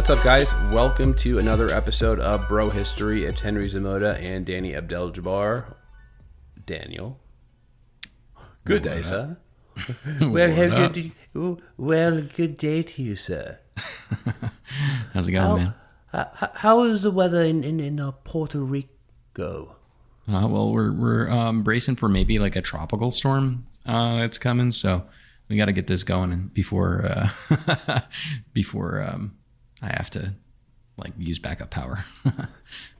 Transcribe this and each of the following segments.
What's up, guys? Welcome to another episode of Bro History. It's Henry Zamoda and Danny Abdel-Jabbar. Daniel. Good day, sir. Well, good day to you, sir. How's it going, man? How is the weather in Puerto Rico? Well, we're bracing for maybe like a tropical storm that's coming, so we got to get this going and before I have to like use backup power.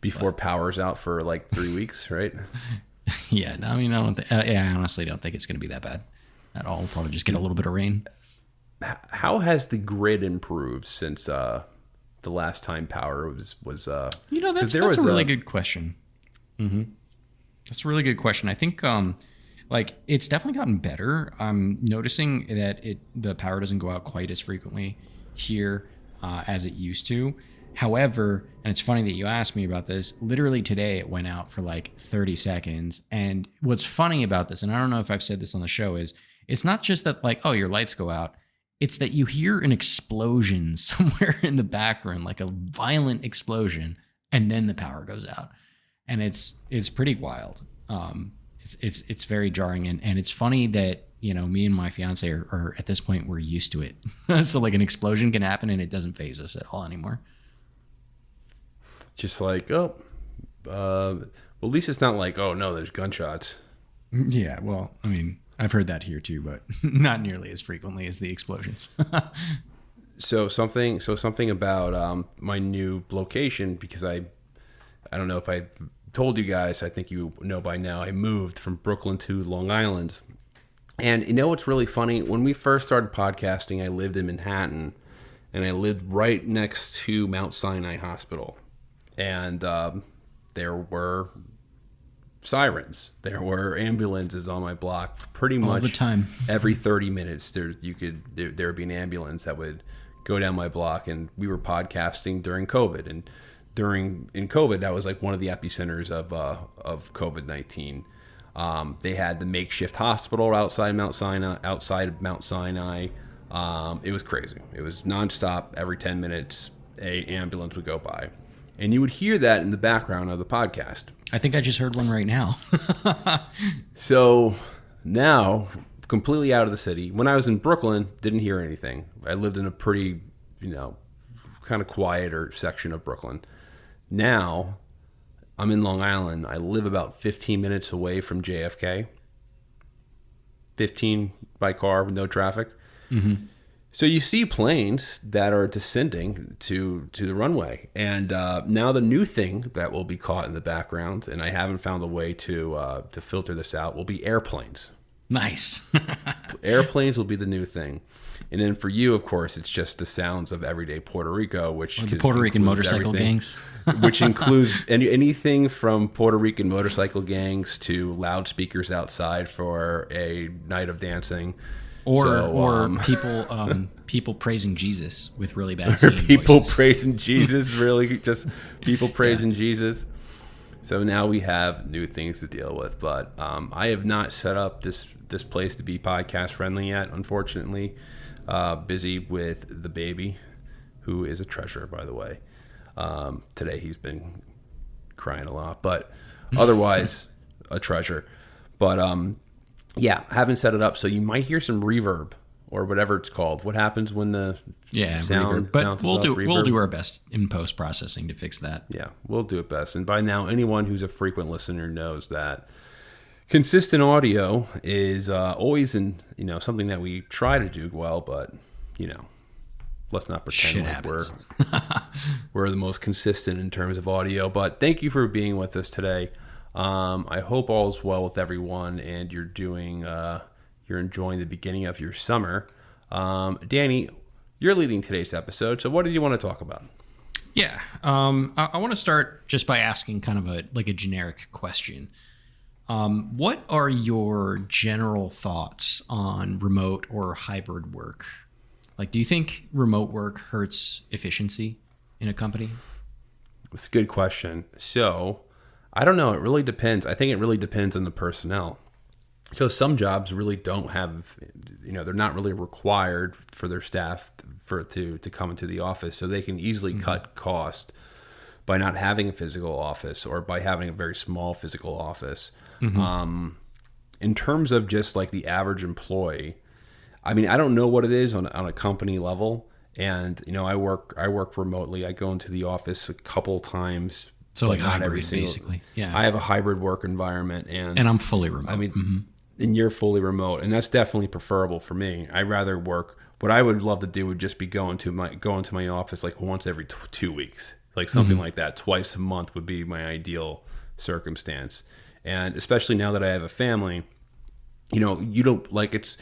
Before power's out for like 3 weeks, right? Yeah, no, I mean, I honestly don't think it's going to be that bad at all. We'll probably just get a little bit of rain. How has the grid improved since the last time power was that's a really good question. Mm-hmm. That's a really good question. I think it's definitely gotten better. I'm noticing that the power doesn't go out quite as frequently here as it used to. However, and it's funny that you asked me about this, literally today it went out for like 30 seconds. And what's funny about this, and I don't know if I've said this on the show, is it's not just that like, oh, your lights go out. It's that you hear an explosion somewhere in the background, like a violent explosion, and then the power goes out. And it's pretty wild. It's very jarring. And it's funny that, you know, me and my fiance are at this point, we're used to it. So like an explosion can happen and it doesn't faze us at all anymore. Just like, well, at least it's not like, oh no, there's gunshots. Yeah, well, I mean, I've heard that here too, but not nearly as frequently as the explosions. So something about my new location, because I don't know if I told you guys, I think you know by now, I moved from Brooklyn to Long Island. And you know what's really funny? When we first started podcasting, I lived in Manhattan, and I lived right next to Mount Sinai Hospital. And there were sirens. There were ambulances on my block pretty much all the time. Every 30 minutes there would be an ambulance that would go down my block. And we were podcasting during COVID, and in COVID that was like one of the epicenters of COVID-19. They had the makeshift hospital outside Mount Sinai. It was crazy. It was nonstop. Every 10 minutes a ambulance would go by, and you would hear that in the background of the podcast. I think I just heard one right now. So now, completely out of the city. When I was in Brooklyn, didn't hear anything. I lived in a pretty, kind of quieter section of Brooklyn. Now, I'm in Long Island. I live about 15 minutes away from JFK. 15 by car with no traffic. Mm-hmm. So you see planes that are descending to the runway. And now the new thing that will be caught in the background, and I haven't found a way to filter this out, will be airplanes. Nice. Airplanes will be the new thing. And then for you, of course, it's just the sounds of everyday Puerto Rico, which the Puerto Rican motorcycle gangs, which includes anything from Puerto Rican motorcycle gangs to loudspeakers outside for a night of dancing. Or people praising Jesus with really bad singing people voices. Praising Jesus, really just people praising Jesus. So now we have new things to deal with, but I have not set up this place to be podcast friendly yet, unfortunately. Busy with the baby, who is a treasure, by the way. Today he's been crying a lot, but otherwise a treasure. But yeah, haven't set it up, so you might hear some reverb or whatever it's called. What happens when the sound reverb. But bounces we'll off do our best in post processing to fix that. Yeah, we'll do it best. And by now, anyone who's a frequent listener knows that consistent audio is always something that we try to do well, but let's not pretend we're the most consistent in terms of audio. But thank you for being with us today. I hope all is well with everyone, and you're enjoying the beginning of your summer. Danny, you're leading today's episode, so what did you want to talk about? Yeah, I want to start just by asking kind of a generic question. What are your general thoughts on remote or hybrid work? Like, do you think remote work hurts efficiency in a company? That's a good question. So, I don't know. It really depends. I think it really depends on the personnel. So some jobs really don't have, they're not really required for their staff to come into the office, so they can easily cut cost by not having a physical office or by having a very small physical office. In terms of just like the average employee, I mean, I don't know what it is on a company level, and I work remotely. I go into the office a couple times. So like not hybrid, every single, basically. Yeah. I have a hybrid work environment, and I'm fully remote. I mean, and you're fully remote, and that's definitely preferable for me. I'd rather work. What I would love to do would just be going to my office like once every 2 weeks, like something like that. Twice a month would be my ideal circumstance, and especially now that I have a family, you don't like it's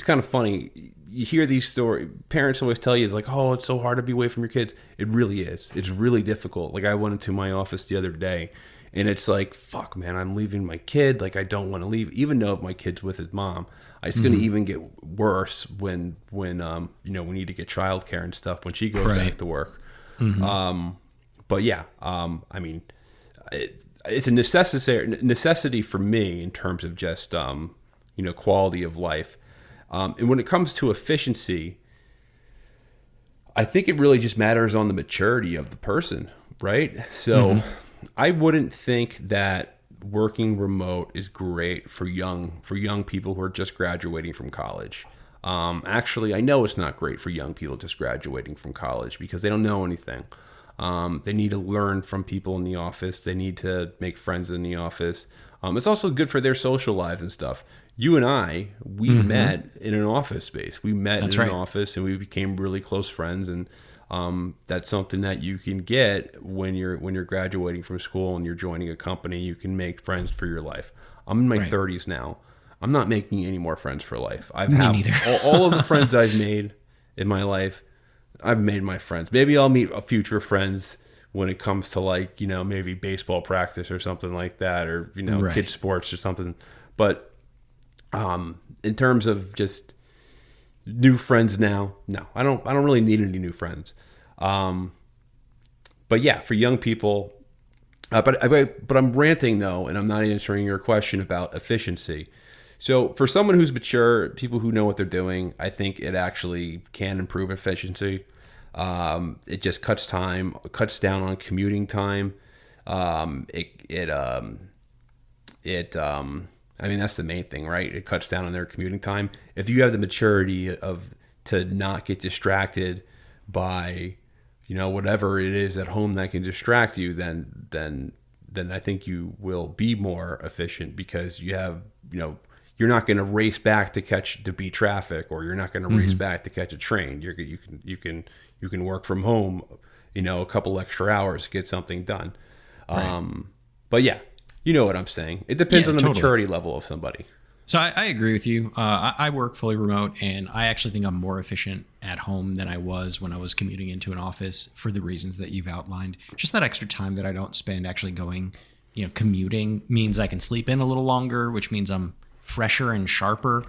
kind of funny. You hear these stories. Parents always tell you, it's like, oh, it's so hard to be away from your kids. It really is. It's really difficult. Like I went into my office the other day, and it's like, fuck, man, I'm leaving my kid. Like I don't want to leave, even though my kid's with his mom. It's going to even get worse when we need to get childcare and stuff when she goes back to work. But yeah, I mean, it's a necessity for me in terms of just quality of life. And when it comes to efficiency, I think it really just matters on the maturity of the person, right? So I wouldn't think that working remote is great for young people who are just graduating from college. Actually, I know it's not great for young people just graduating from college because they don't know anything. They need to learn from people in the office. They need to make friends in the office. It's also good for their social lives and stuff. You and I, we met in an office space. We met in an office, and we became really close friends. And that's something that you can get when you're graduating from school and you're joining a company. You can make friends for your life. I'm in my 30s now. I'm not making any more friends for life. I've had all of the friends I've made in my life. I've made my friends. Maybe I'll meet future friends when it comes to like, maybe baseball practice or something like that, or, kids sports or something. But in terms of just new friends now, no, I don't really need any new friends. But yeah, for young people, but I'm ranting though, and I'm not answering your question about efficiency. So for someone who's mature, people who know what they're doing, I think it actually can improve efficiency. It just cuts down on commuting time. I mean, that's the main thing, right? It cuts down on their commuting time. If you have the maturity to not get distracted by, whatever it is at home that can distract you, then I think you will be more efficient because you have, you're not going to race back to beat traffic, or you're not going to race back to catch a train. You can work from home, a couple extra hours to get something done. Right. But yeah, you know what I'm saying. It depends on the maturity level of somebody. So I agree with you. I work fully remote, and I actually think I'm more efficient at home than I was when I was commuting into an office for the reasons that you've outlined. Just that extra time that I don't spend actually going, commuting means I can sleep in a little longer, which means I'm fresher and sharper,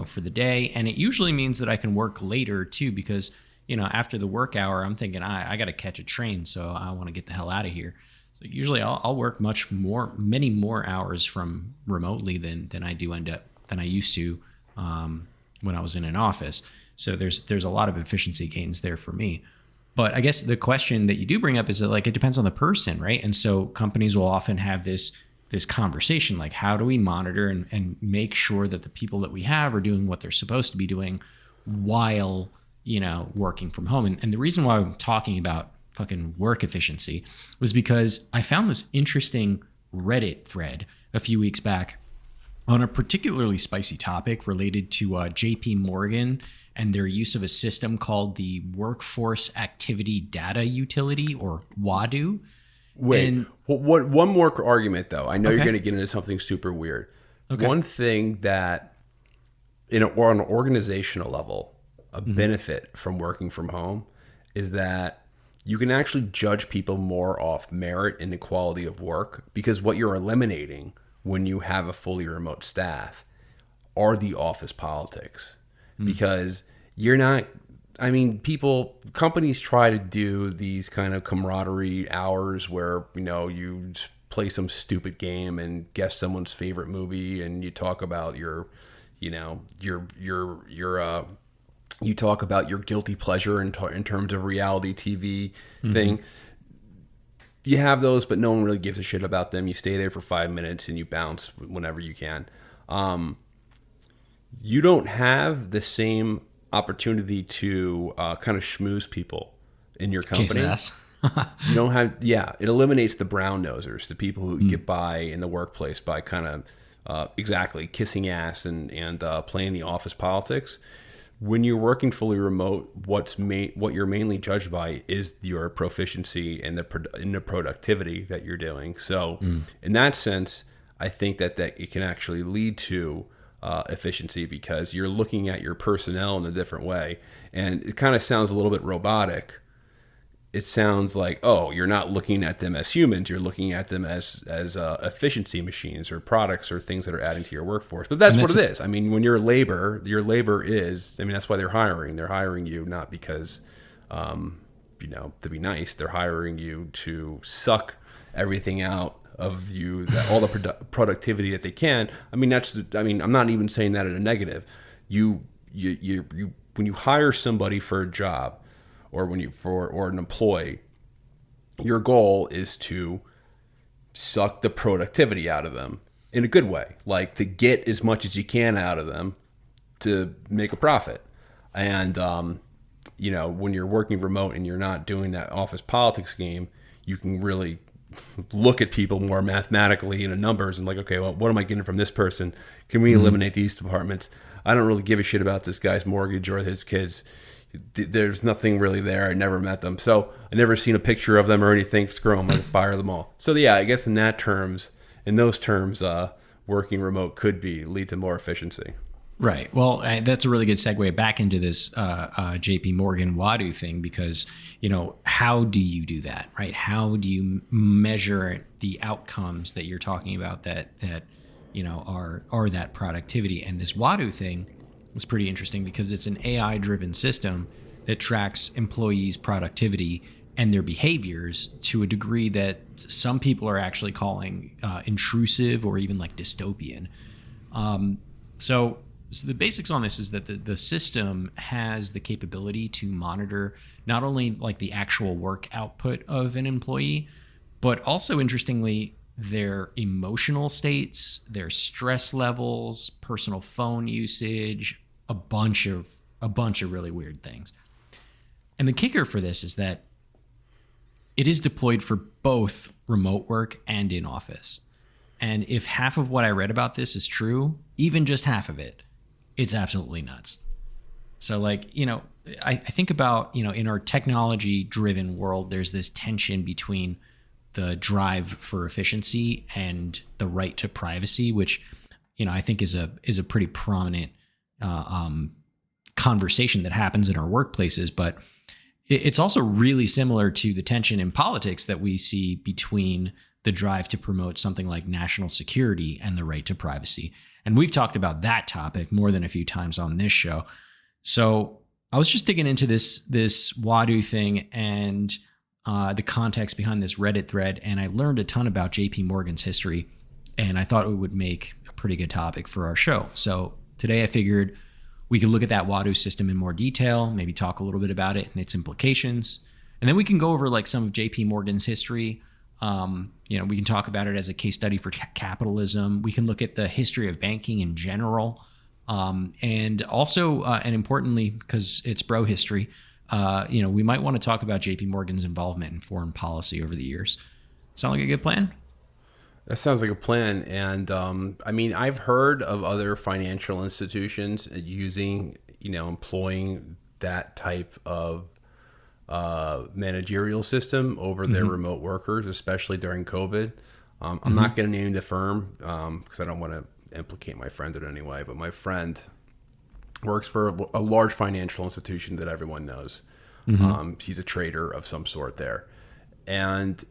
for the day. And it usually means that I can work later too, because, after the work hour, I'm thinking I got to catch a train. So I want to get the hell out of here. So usually I'll work many more hours from remotely than I used to when I was in an office. So there's a lot of efficiency gains there for me. But I guess the question that you do bring up is that, like, it depends on the person, right? And so companies will often have this conversation, like, how do we monitor and make sure that the people that we have are doing what they're supposed to be doing while, working from home. And the reason why I'm talking about fucking work efficiency was because I found this interesting Reddit thread a few weeks back on a particularly spicy topic related to JP Morgan and their use of a system called the Workforce Activity Data Utility, or WADU. Wait, one more argument though. I know you're going to get into something super weird. Okay. One thing that, or on an organizational level, a benefit from working from home is that you can actually judge people more off merit and the quality of work, because what you're eliminating when you have a fully remote staff are the office politics. Because you're not, companies try to do these kind of camaraderie hours where, you play some stupid game and guess someone's favorite movie, and you talk about your, you know, you talk about your guilty pleasure in terms of reality TV thing. You have those, but no one really gives a shit about them. You stay there for 5 minutes and you bounce whenever you can. You don't have the same opportunity to kind of schmooze people in your company. You don't have, it eliminates the brown nosers, the people who get by in the workplace by kind of exactly kissing ass and playing the office politics. When you're working fully remote, what you're mainly judged by is your proficiency and in the productivity that you're doing. So in that sense, I think that it can actually lead to efficiency, because you're looking at your personnel in a different way. And it kind of sounds a little bit robotic. It sounds like, oh, you're not looking at them as humans. You're looking at them as efficiency machines or products or things that are adding to your workforce. But that's what it is. I mean, when your labor is, I mean, that's why they're hiring. They're hiring you not because, to be nice. They're hiring you to suck everything out of you, all the productivity that they can. I mean, I'm not even saying that in a negative. You when you hire somebody for a job, or or an employee, your goal is to suck the productivity out of them in a good way, like to get as much as you can out of them to make a profit. And when you're working remote and you're not doing that office politics game, you can really look at people more mathematically in the numbers and like, okay, well, what am I getting from this person? Can we eliminate these departments? I don't really give a shit about this guy's mortgage or his kids. There's nothing really there. I never met them, so I never seen a picture of them or anything. Screw them, I fire them all. So yeah, I guess in those terms, working remote could lead to more efficiency. Right. Well, that's a really good segue back into this JP Morgan Wadu thing, because how do you do that, right? How do you measure the outcomes that you're talking about that are that productivity? And this Wadu thing is pretty interesting because it's an AI-driven system that tracks employees' productivity and their behaviors to a degree that some people are actually calling intrusive or even like dystopian. So the basics on this is that the system has the capability to monitor not only like the actual work output of an employee, but also, interestingly, their emotional states, their stress levels, personal phone usage, a bunch of really weird things. And the kicker for this is that it is deployed for both remote work and in office. And if half of what I read about this is true, even just half of it, it's absolutely nuts. So I think about, in our technology driven world, there's this tension between the drive for efficiency and the right to privacy, which, I think is a pretty prominent conversation that happens in our workplaces. But it's also really similar to the tension in politics that we see between the drive to promote something like national security and the right to privacy. And we've talked about that topic more than a few times on this show. So I was just digging into this Wadu thing and the context behind this Reddit thread, and I learned a ton about JP Morgan's history, and I thought it would make a pretty good topic for our show. So today I figured we could look at that Wadu system in more detail, maybe talk a little bit about it and its implications, and then we can go over like some of JP Morgan's history. We can talk about it as a case study for capitalism. We can look at the history of banking in general. And also, and importantly, because it's bro history, we might want to talk about JP Morgan's involvement in foreign policy over the years. Sound like a good plan? That sounds like a plan. And I've heard of other financial institutions using, employing that type of managerial system over their remote workers, especially during COVID. I'm not going to name the firm because I don't want to implicate my friend in any way, but my friend works for a large financial institution that everyone knows. He's a trader of some sort there. And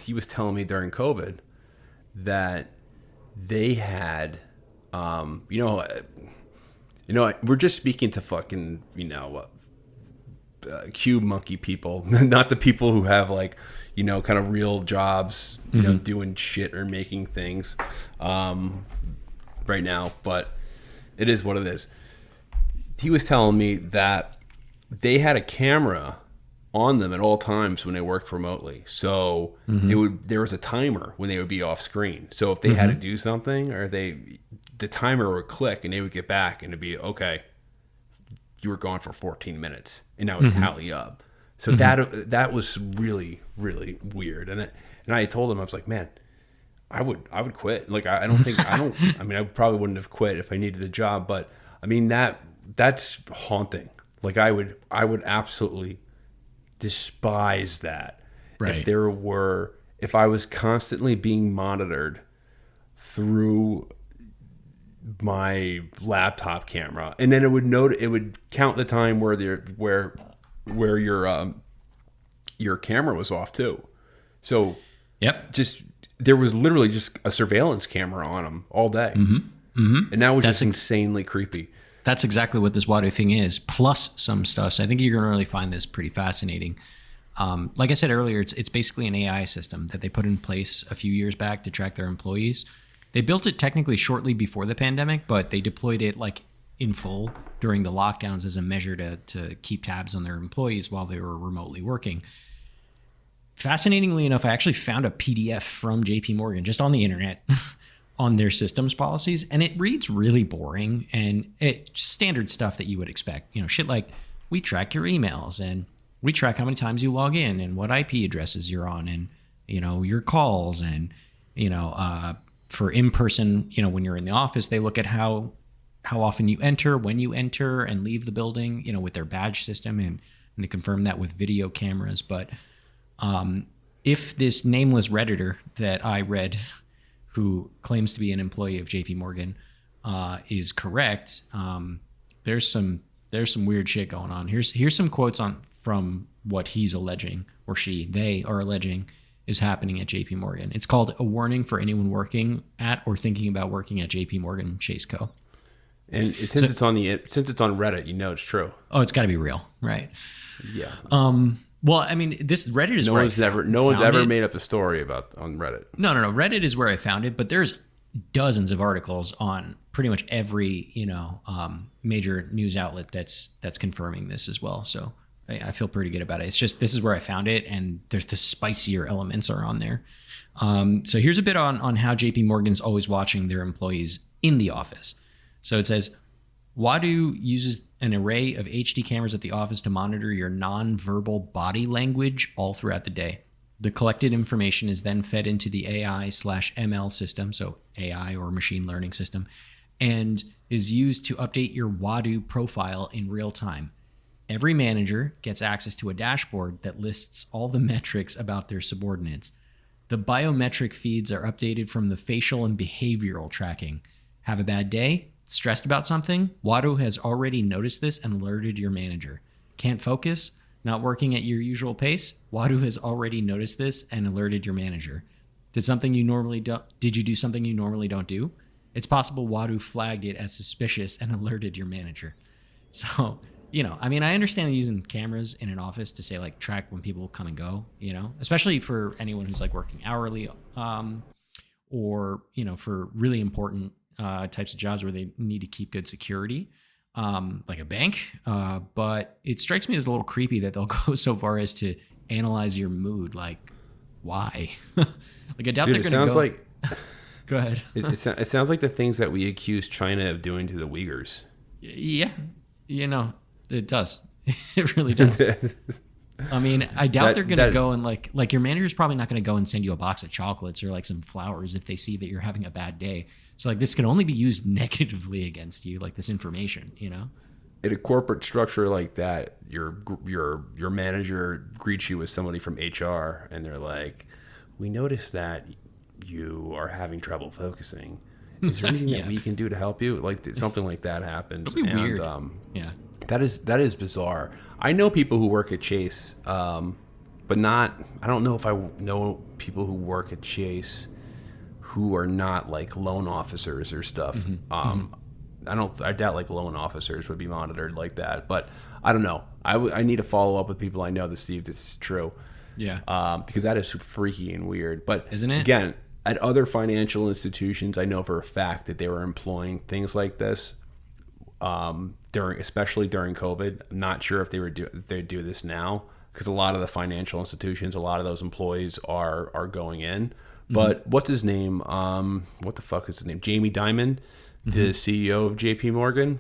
he was telling me during COVID that they had, we're just speaking to fucking, cube monkey people, not the people who have like, kind of real jobs, doing shit or making things right now. But it is what it is. He was telling me that they had a camera on them at all times when they worked remotely. So there was a timer when they would be off screen. So if they had to do something, or the timer would click and they would get back and it'd be, okay, you were gone for 14 minutes, and that would tally up. So that was really, really weird. And I told him, I was like, man, I would quit. Like, I mean, I probably wouldn't have quit if I needed a job, but I mean, that's haunting. Like, I would absolutely despise that. Right. If I was constantly being monitored through my laptop camera, and then it would count the time where your camera was off too. So there was literally just a surveillance camera on them all day, and that was just insanely creepy. That's exactly what this Wadu thing is, plus some stuff. So I think you're going to really find this pretty fascinating. Like I said earlier, it's basically an AI system that they put in place a few years back to track their employees. They built it technically shortly before the pandemic, but they deployed it like in full during the lockdowns as a measure to keep tabs on their employees while they were remotely working. Fascinatingly enough, I actually found a PDF from JP Morgan just on the internet on their systems policies, and it reads really boring and it's standard stuff that you would expect. Shit like, we track your emails and we track how many times you log in and what IP addresses you're on, and your calls, and for in-person, when you're in the office, they look at how often you enter, when you enter and leave the building, with their badge system, and they confirm that with video cameras. But if this nameless Redditor that I read, who claims to be an employee of JP Morgan, is correct, there's some weird shit going on. Here's some quotes from what he's alleging, or they are alleging is happening at JP Morgan. It's called "A Warning for Anyone Working at or Thinking About Working at JP Morgan Chase Co." And since it's on Reddit, it's true. Oh, it's got to be real, right? Yeah. Well, I mean, this Reddit is no one's ever made up a story about on Reddit. No. Reddit is where I found it, but there's dozens of articles on pretty much every major news outlet that's confirming this as well. So I feel pretty good about it. It's just, this is where I found it, and there's the spicier elements are on there. So here's a bit on how JP Morgan's always watching their employees in the office. So it says, Wadu uses an array of HD cameras at the office to monitor your non-verbal body language all throughout the day. The collected information is then fed into the AI/ML system, so AI or machine learning system, and is used to update your Wadu profile in real time. Every manager gets access to a dashboard that lists all the metrics about their subordinates. The biometric feeds are updated from the facial and behavioral tracking. Have a bad day? Stressed about something? Wadu has already noticed this and alerted your manager. Can't focus? Not working at your usual pace? Wadu has already noticed this and alerted your manager. Did you do something you normally don't do? It's possible Wadu flagged it as suspicious and alerted your manager. So, I mean, I understand using cameras in an office to say, like, track when people come and go, especially for anyone who's like working hourly, or, for really important types of jobs where they need to keep good security, like a bank. But it strikes me as a little creepy that they'll go so far as to analyze your mood. Like, why? Like, I doubt they're going to go. Go ahead. It sounds like the things that we accuse China of doing to the Uyghurs. Yeah, it does. It really does. I mean, I doubt they're going to go and like your manager's probably not going to go and send you a box of chocolates or like some flowers if they see that you're having a bad day. So like, this can only be used negatively against you, like this information, In a corporate structure like that, your manager greets you with somebody from HR, and they're like, "We noticed that you are having trouble focusing. Is there anything that we can do to help you?" Like, something like that happens. That'd be weird. Yeah. That is bizarre. I know people who work at Chase, but I don't know if I know people who work at Chase who are not like loan officers or stuff. I doubt like loan officers would be monitored like that, but I don't know. I need to follow up with people I know to see if this is true. Yeah. Because that is freaky and weird. But isn't it? Again, at other financial institutions, I know for a fact that they were employing things like this especially during COVID. I'm not sure if they do this now, because a lot of the financial institutions, a lot of those employees are going in. But what's his name? What the fuck is his name? Jamie Dimon, the CEO of JP Morgan.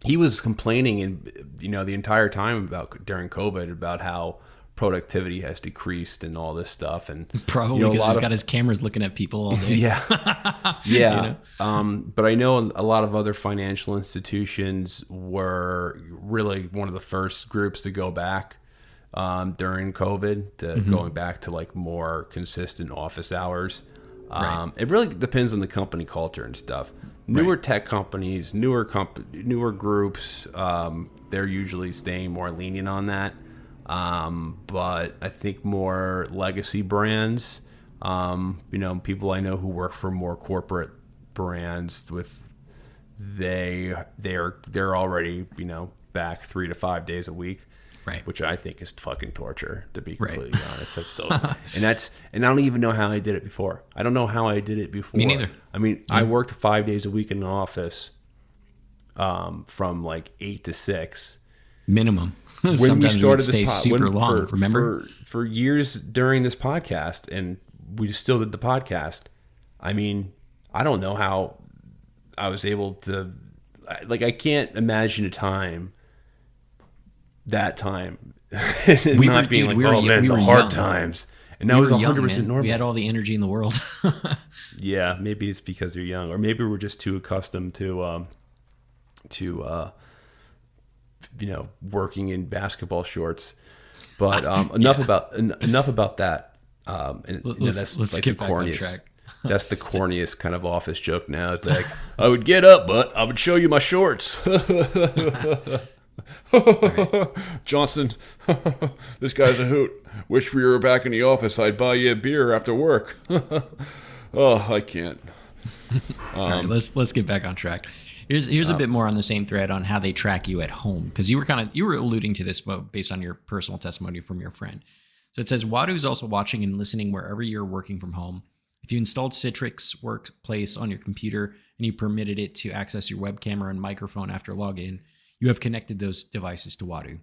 He was complaining, the entire time during COVID about how productivity has decreased and all this stuff, and probably because he's got his cameras looking at people all day. Yeah. But I know a lot of other financial institutions were really one of the first groups to go back during COVID, going back to like more consistent office hours. Right. It really depends on the company culture and stuff. Newer tech companies, newer groups, they're usually staying more lenient on that. But I think more legacy brands, people I know who work for more corporate brands they're already, back 3 to 5 days a week. Right. Which I think is fucking torture, to be completely honest. That's so, and I don't even know how I did it before. I don't know how I did it before. Me neither. I mean, I worked 5 days a week in the office, from like 8 to 6. Minimum. When Sometimes we started it would stay super long. Remember for years during this podcast, and we still did the podcast. I mean, I don't know how I was able to. I can't imagine a time. That time, and we not were, being dude, like, we were, oh man, we the were hard young. times, and that was 100% normal. We had all the energy in the world. Yeah, maybe it's because you're young, or maybe we're just too accustomed to working in basketball shorts. But enough about that. That's let's like get the back on corniest. track. That's the corniest kind of office joke now. It's like, I would get up, but I would show you my shorts. Johnson, this guy's a hoot. Wish we were back in the office. I'd buy you a beer after work. Oh, I can't. All right, let's get back on track. Here's a bit more on the same thread on how they track you at home, because you were alluding to this based on your personal testimony from your friend. So it says Wadu is also watching and listening wherever you're working from home. If you installed Citrix Workplace on your computer and you permitted it to access your web camera and microphone after login, you have connected those devices to Wadu.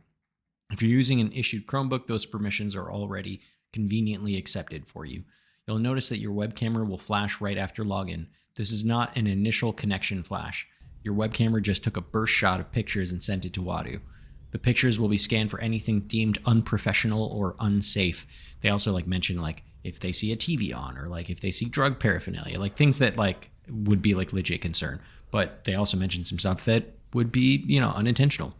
If you're using an issued Chromebook, those permissions are already conveniently accepted for you. You'll notice that your web camera will flash right after login. This is not an initial connection flash. Your web camera just took a burst shot of pictures and sent it to Wadu. The pictures will be scanned for anything deemed unprofessional or unsafe. They also mention if they see a TV on, or if they see drug paraphernalia, things that would be legit concern. But they also mention some stuff that would be, unintentional.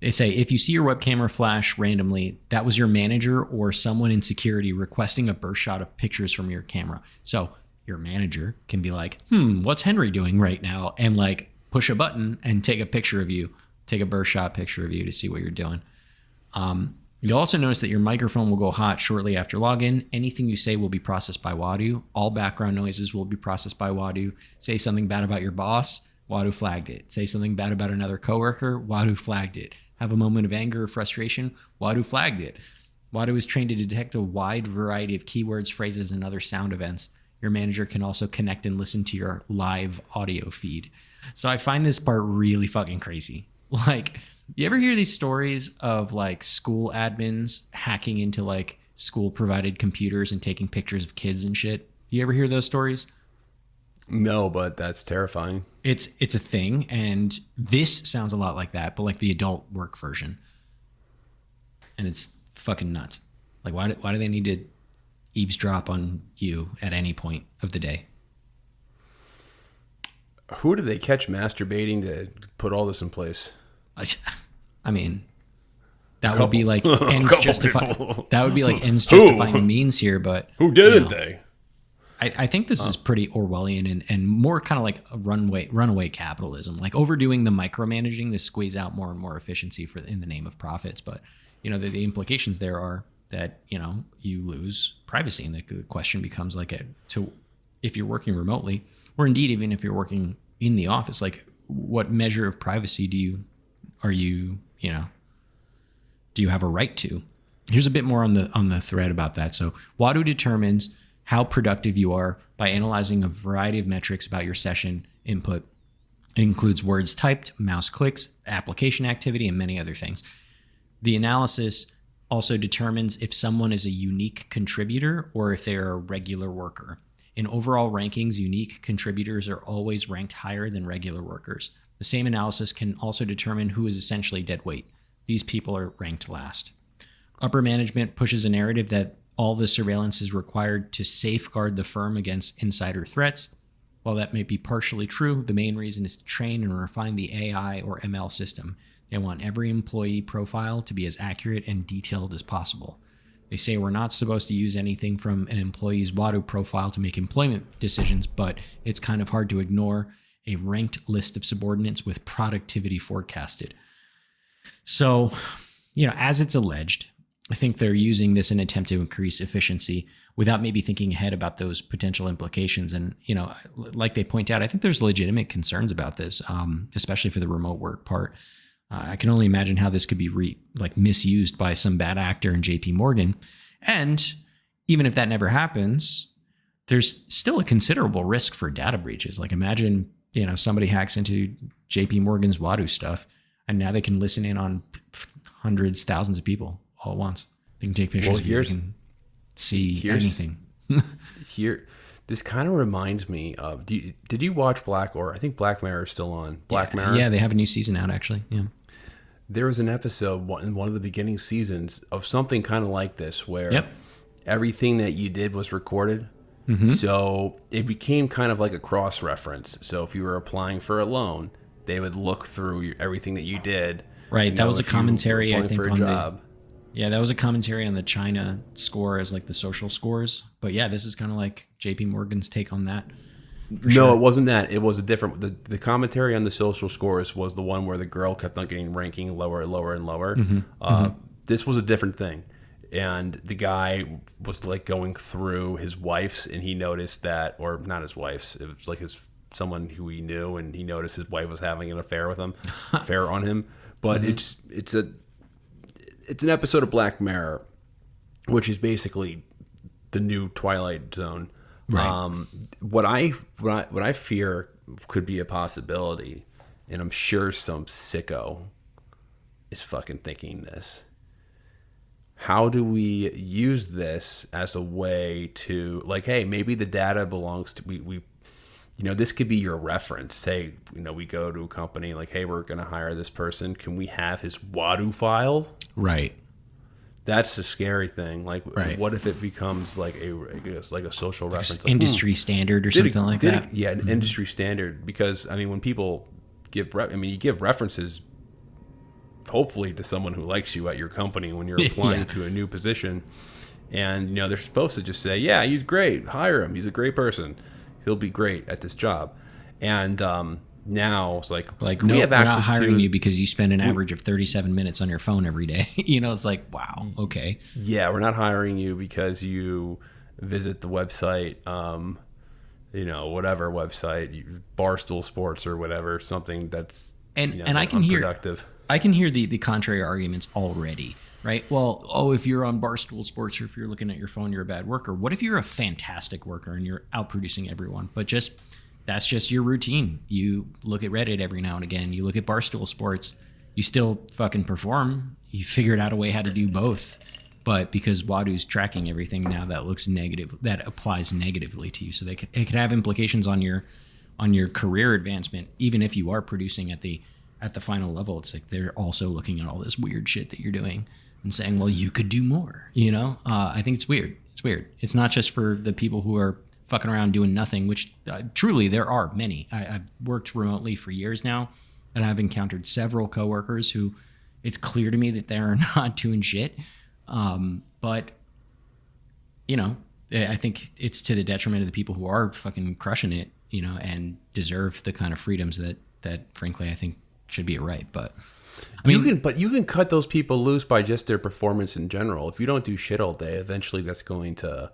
They say if you see your web camera flash randomly, that was your manager or someone in security requesting a burst shot of pictures from your camera. So your manager can be like, what's Henry doing right now? And push a button and take a picture of you, take a burst shot picture of you to see what you're doing. You'll also notice that your microphone will go hot shortly after login. Anything you say will be processed by Wadu. All background noises will be processed by Wadu. Say something bad about your boss, Wadu flagged it. Say something bad about another coworker, Wadu flagged it. Have a moment of anger or frustration, Wadu flagged it. Wadu is trained to detect a wide variety of keywords, phrases, and other sound events. Your manager can also connect and listen to your live audio feed. So I find this part really fucking crazy. You ever hear these stories of school admins hacking into school provided computers and taking pictures of kids and shit? You ever hear those stories? No, but that's terrifying. It's a thing, and this sounds a lot like that, but the adult work version. And it's fucking nuts. Why do they need to eavesdrop on you at any point of the day? Who did they catch masturbating to put all this in place? I mean, that would be ends justifying. That would be ends Who? justifying means here, but who didn't they? I think this is pretty Orwellian and more kind of a runaway capitalism, overdoing the micromanaging to squeeze out more and more efficiency in the name of profits. But the implications there are that you lose privacy, and the question becomes if you're working remotely, or indeed even if you're working in the office, what measure of privacy do you have a right to? Here's a bit more on the thread about that. So Wadu determines how productive you are by analyzing a variety of metrics about your session input. It includes words typed, mouse clicks, application activity, and many other things. The analysis also determines if someone is a unique contributor or if they are a regular worker. In overall rankings, unique contributors are always ranked higher than regular workers. The same analysis can also determine who is essentially dead weight. These people are ranked last. Upper management pushes a narrative that all the surveillance is required to safeguard the firm against insider threats. While that may be partially true, the main reason is to train and refine the AI or ML system. They want every employee profile to be as accurate and detailed as possible. They say we're not supposed to use anything from an employee's Wadu profile to make employment decisions, but it's kind of hard to ignore a ranked list of subordinates with productivity forecasted. So, as it's alleged, I think they're using this in an attempt to increase efficiency without maybe thinking ahead about those potential implications. And, like they point out, I think there's legitimate concerns about this, especially for the remote work part. I can only imagine how this could be misused by some bad actor in JP Morgan. And even if that never happens, there's still a considerable risk for data breaches. Like imagine, somebody hacks into JP Morgan's Wadu stuff and now they can listen in on hundreds, thousands of people all at once. They can take pictures of you, they can see anything. This kind of reminds me of, did you watch I think Black Mirror is still on. Black Mirror? Yeah, they have a new season out actually. Yeah. There was an episode in one of the beginning seasons of something kind of like this where everything that you did was recorded. Mm-hmm. So it became kind of like a cross-reference. So if you were applying for a loan, they would look through everything that you did. Right. That was a commentary, I think, on that was a commentary on the China score as like the social scores. But yeah, this is kind of like JP Morgan's take on that. No, it wasn't that. It was a different. The commentary on the social scores was the one where the girl kept on getting ranking lower and lower and lower. Mm-hmm. This was a different thing, and the guy was like going through his wife's, and he noticed that, or not his wife's. It was like someone who he knew, and he noticed his wife was having an affair with him, affair on him. But it's an episode of Black Mirror, which is basically the new Twilight Zone. Right. What I fear could be a possibility, and I'm sure some sicko is fucking thinking this. How do we use this as a way to, like, hey, maybe the data belongs to we this could be your reference. Say, we go to a company like, hey, we're going to hire this person. Can we have his Wadu file? Right. That's the scary thing. Like, what if it becomes like a social reference, like industry standard or something like that? Yeah, an industry standard. Because when people give, you give references, hopefully to someone who likes you at your company when you're applying to a new position, and they're supposed to just say, yeah, he's great, hire him, he's a great person, he'll be great at this job, and now it's like no, we have access, we're not hiring you because you spend an average of 37 minutes on your phone every day. It's like, wow, okay. Yeah, we're not hiring you because you visit the website, whatever website, Barstool Sports or whatever, something that's and I can unproductive. I can hear the contrary arguments already, right? Well, if you're on Barstool Sports or if you're looking at your phone, you're a bad worker. What if you're a fantastic worker and you're outproducing everyone, but that's just your routine? You look at Reddit every now and again. You look at Barstool Sports. You still fucking perform. You figured out a way how to do both. But because Wadu's tracking everything now, that looks negative. That applies negatively to you. So it could have implications on your career advancement, even if you are producing at the final level. It's like they're also looking at all this weird shit that you're doing and saying, well, you could do more. I think it's weird. It's weird. It's not just for the people who are fucking around doing nothing, which truly there are many. I've worked remotely for years now, and I've encountered several coworkers who it's clear to me that they're not doing shit. But I think it's to the detriment of the people who are fucking crushing it, and deserve the kind of freedoms that frankly I think should be a right. But you can cut those people loose by just their performance in general. If you don't do shit all day, eventually that's going to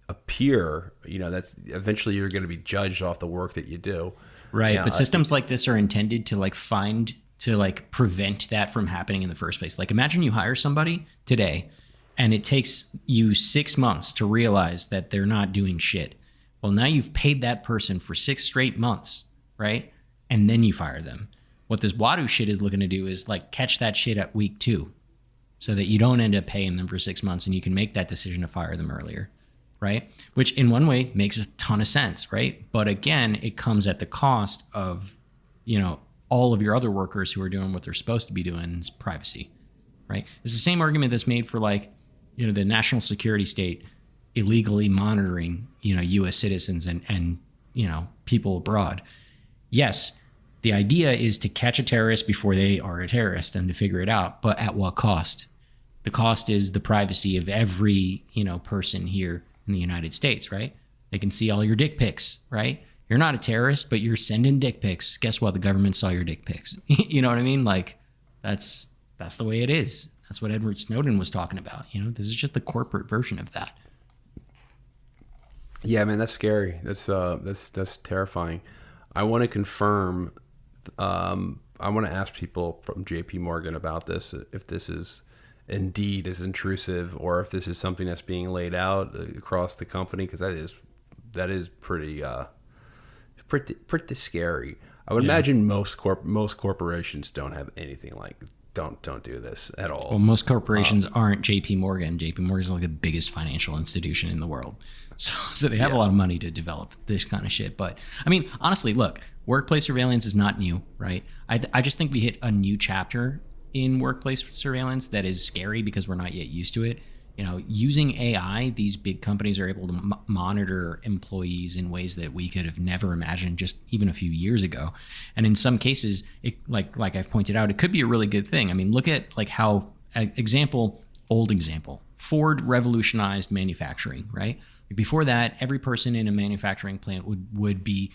appear, that's eventually you're going to be judged off the work that you do. Right. But systems like this are intended to prevent that from happening in the first place. Like imagine you hire somebody today and it takes you 6 months to realize that they're not doing shit. Well, now you've paid that person for 6 straight months, right? And then you fire them. What this Wadu shit is looking to do is like catch that shit at week 2 so that you don't end up paying them for 6 months and you can make that decision to fire them earlier, right? Which in one way makes a ton of sense, right? But again, it comes at the cost of, all of your other workers who are doing what they're supposed to be doing is privacy, right? It's the same argument that's made for like, the national security state illegally monitoring, U.S. citizens and people abroad. Yes, the idea is to catch a terrorist before they are a terrorist and to figure it out, but at what cost? The cost is the privacy of every, person here in the United States, right? They can see all your dick pics, right? You're not a terrorist, but you're sending dick pics. Guess what? The government saw your dick pics. You know what I mean? Like, that's the way it is. That's what Edward Snowden was talking about. This is just the corporate version of that. Yeah, man, that's scary. That's terrifying. I want to confirm. I want to ask people from J.P. Morgan about this, if this is indeed as intrusive, or if this is something that's being laid out across the company, because that is pretty scary. I would imagine most corporations don't have anything like. Don't do this at all. Well, most corporations aren't J.P. Morgan. J.P. Morgan is like the biggest financial institution in the world. So they have a lot of money to develop this kind of shit. But I mean, honestly, look, workplace surveillance is not new, right? I just think we hit a new chapter in workplace surveillance that is scary because we're not yet used to it. Using AI, these big companies are able to monitor employees in ways that we could have never imagined just even a few years ago. And in some cases, it, like I've pointed out, it could be a really good thing. I mean, look at like how, old example, Ford revolutionized manufacturing, right? Before that, every person in a manufacturing plant would be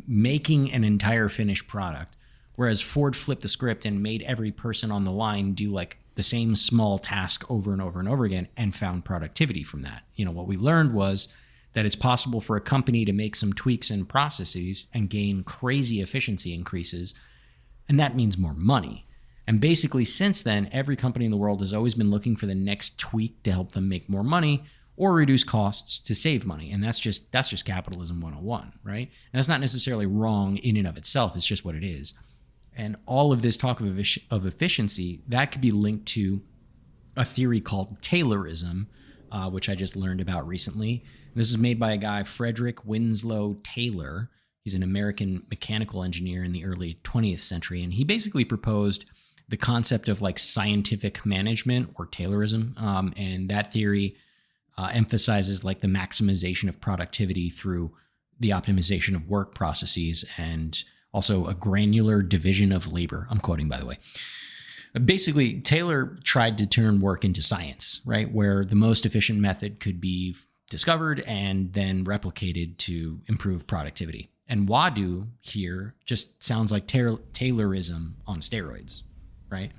making an entire finished product, whereas Ford flipped the script and made every person on the line do like the same small task over and over and over again and found productivity from that. What we learned was that it's possible for a company to make some tweaks in processes and gain crazy efficiency increases, and that means more money. And basically since then, every company in the world has always been looking for the next tweak to help them make more money or reduce costs to save money. And that's just capitalism 101, right? And that's not necessarily wrong in and of itself. It's just what it is. And all of this talk of efficiency, that could be linked to a theory called Taylorism, which I just learned about recently. And this is made by a guy, Frederick Winslow Taylor. He's an American mechanical engineer in the early 20th century. And he basically proposed the concept of like scientific management, or Taylorism. And that theory emphasizes like the maximization of productivity through the optimization of work processes and also a granular division of labor. I'm quoting, by the way. Basically, Taylor tried to turn work into science, right? Where the most efficient method could be discovered and then replicated to improve productivity. And Wadu here just sounds like Taylorism on steroids, right?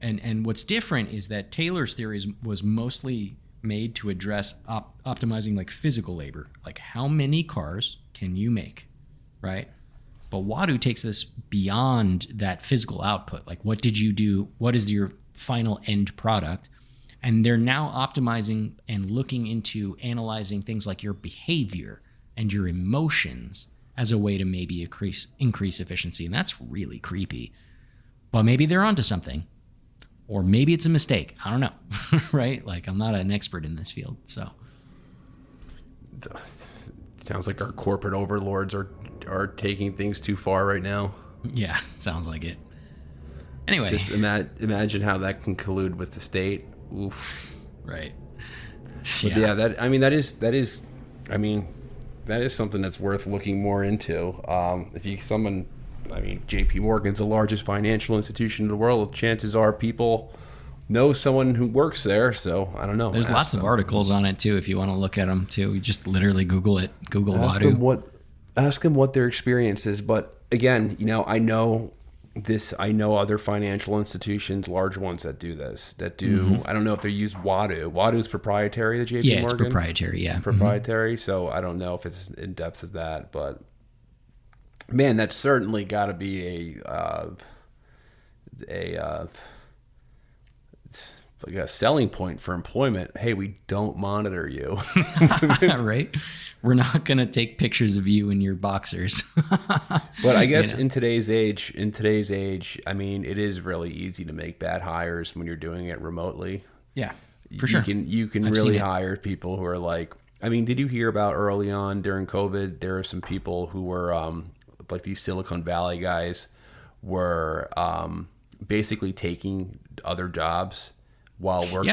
And what's different is that Taylor's theory was mostly made to address optimizing like physical labor, like how many cars can you make, right? But Wadu takes this beyond that physical output. Like, what did you do? What is your final end product? And they're now optimizing and looking into analyzing things like your behavior and your emotions as a way to maybe increase efficiency. And that's really creepy. But maybe they're onto something. Or maybe it's a mistake. I don't know. Right? Like, I'm not an expert in this field, so. Sounds like our corporate overlords are taking things too far right now. Yeah, sounds like it. Anyway. Just imagine how that can collude with the state. Oof. Right. But yeah, that is something that's worth looking more into. J.P. Morgan's the largest financial institution in the world. Chances are people know someone who works there, so I don't know. There's lots of articles on it too if you want to look at them too. You just literally Google it. Google Wadu. Ask them what their experience is. But again, I know other financial institutions, large ones that do this. I don't know if they use Wadu. Wadu's proprietary to JP Morgan. Yeah, it's proprietary. Yeah, proprietary. So I don't know if it's in depth as that, but man, that's certainly got to be like a selling point for employment. Hey, we don't monitor you. Right? We're not going to take pictures of you in your boxers. But I guess in today's age, I mean, it is really easy to make bad hires when you're doing it remotely. Yeah, for sure. You can really hire people who are like, I mean, did you hear about early on during COVID, there are some people who were like these Silicon Valley guys were basically taking other jobs while working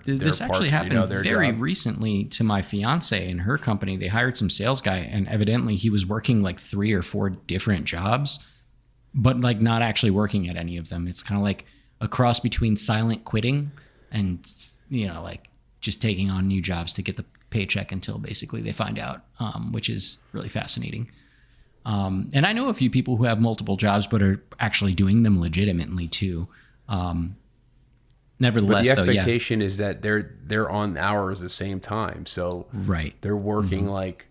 this actually happened very recently to my fiance and her company. They hired some sales guy, and evidently he was working like 3 or 4 different jobs, but like not actually working at any of them. It's kind of like a cross between silent quitting and, you know, like just taking on new jobs to get the paycheck until basically they find out, which is really fascinating. And I know a few people who have multiple jobs but are actually doing them legitimately too. Nevertheless, but the expectation is that they're on hours at the same time, so they're working like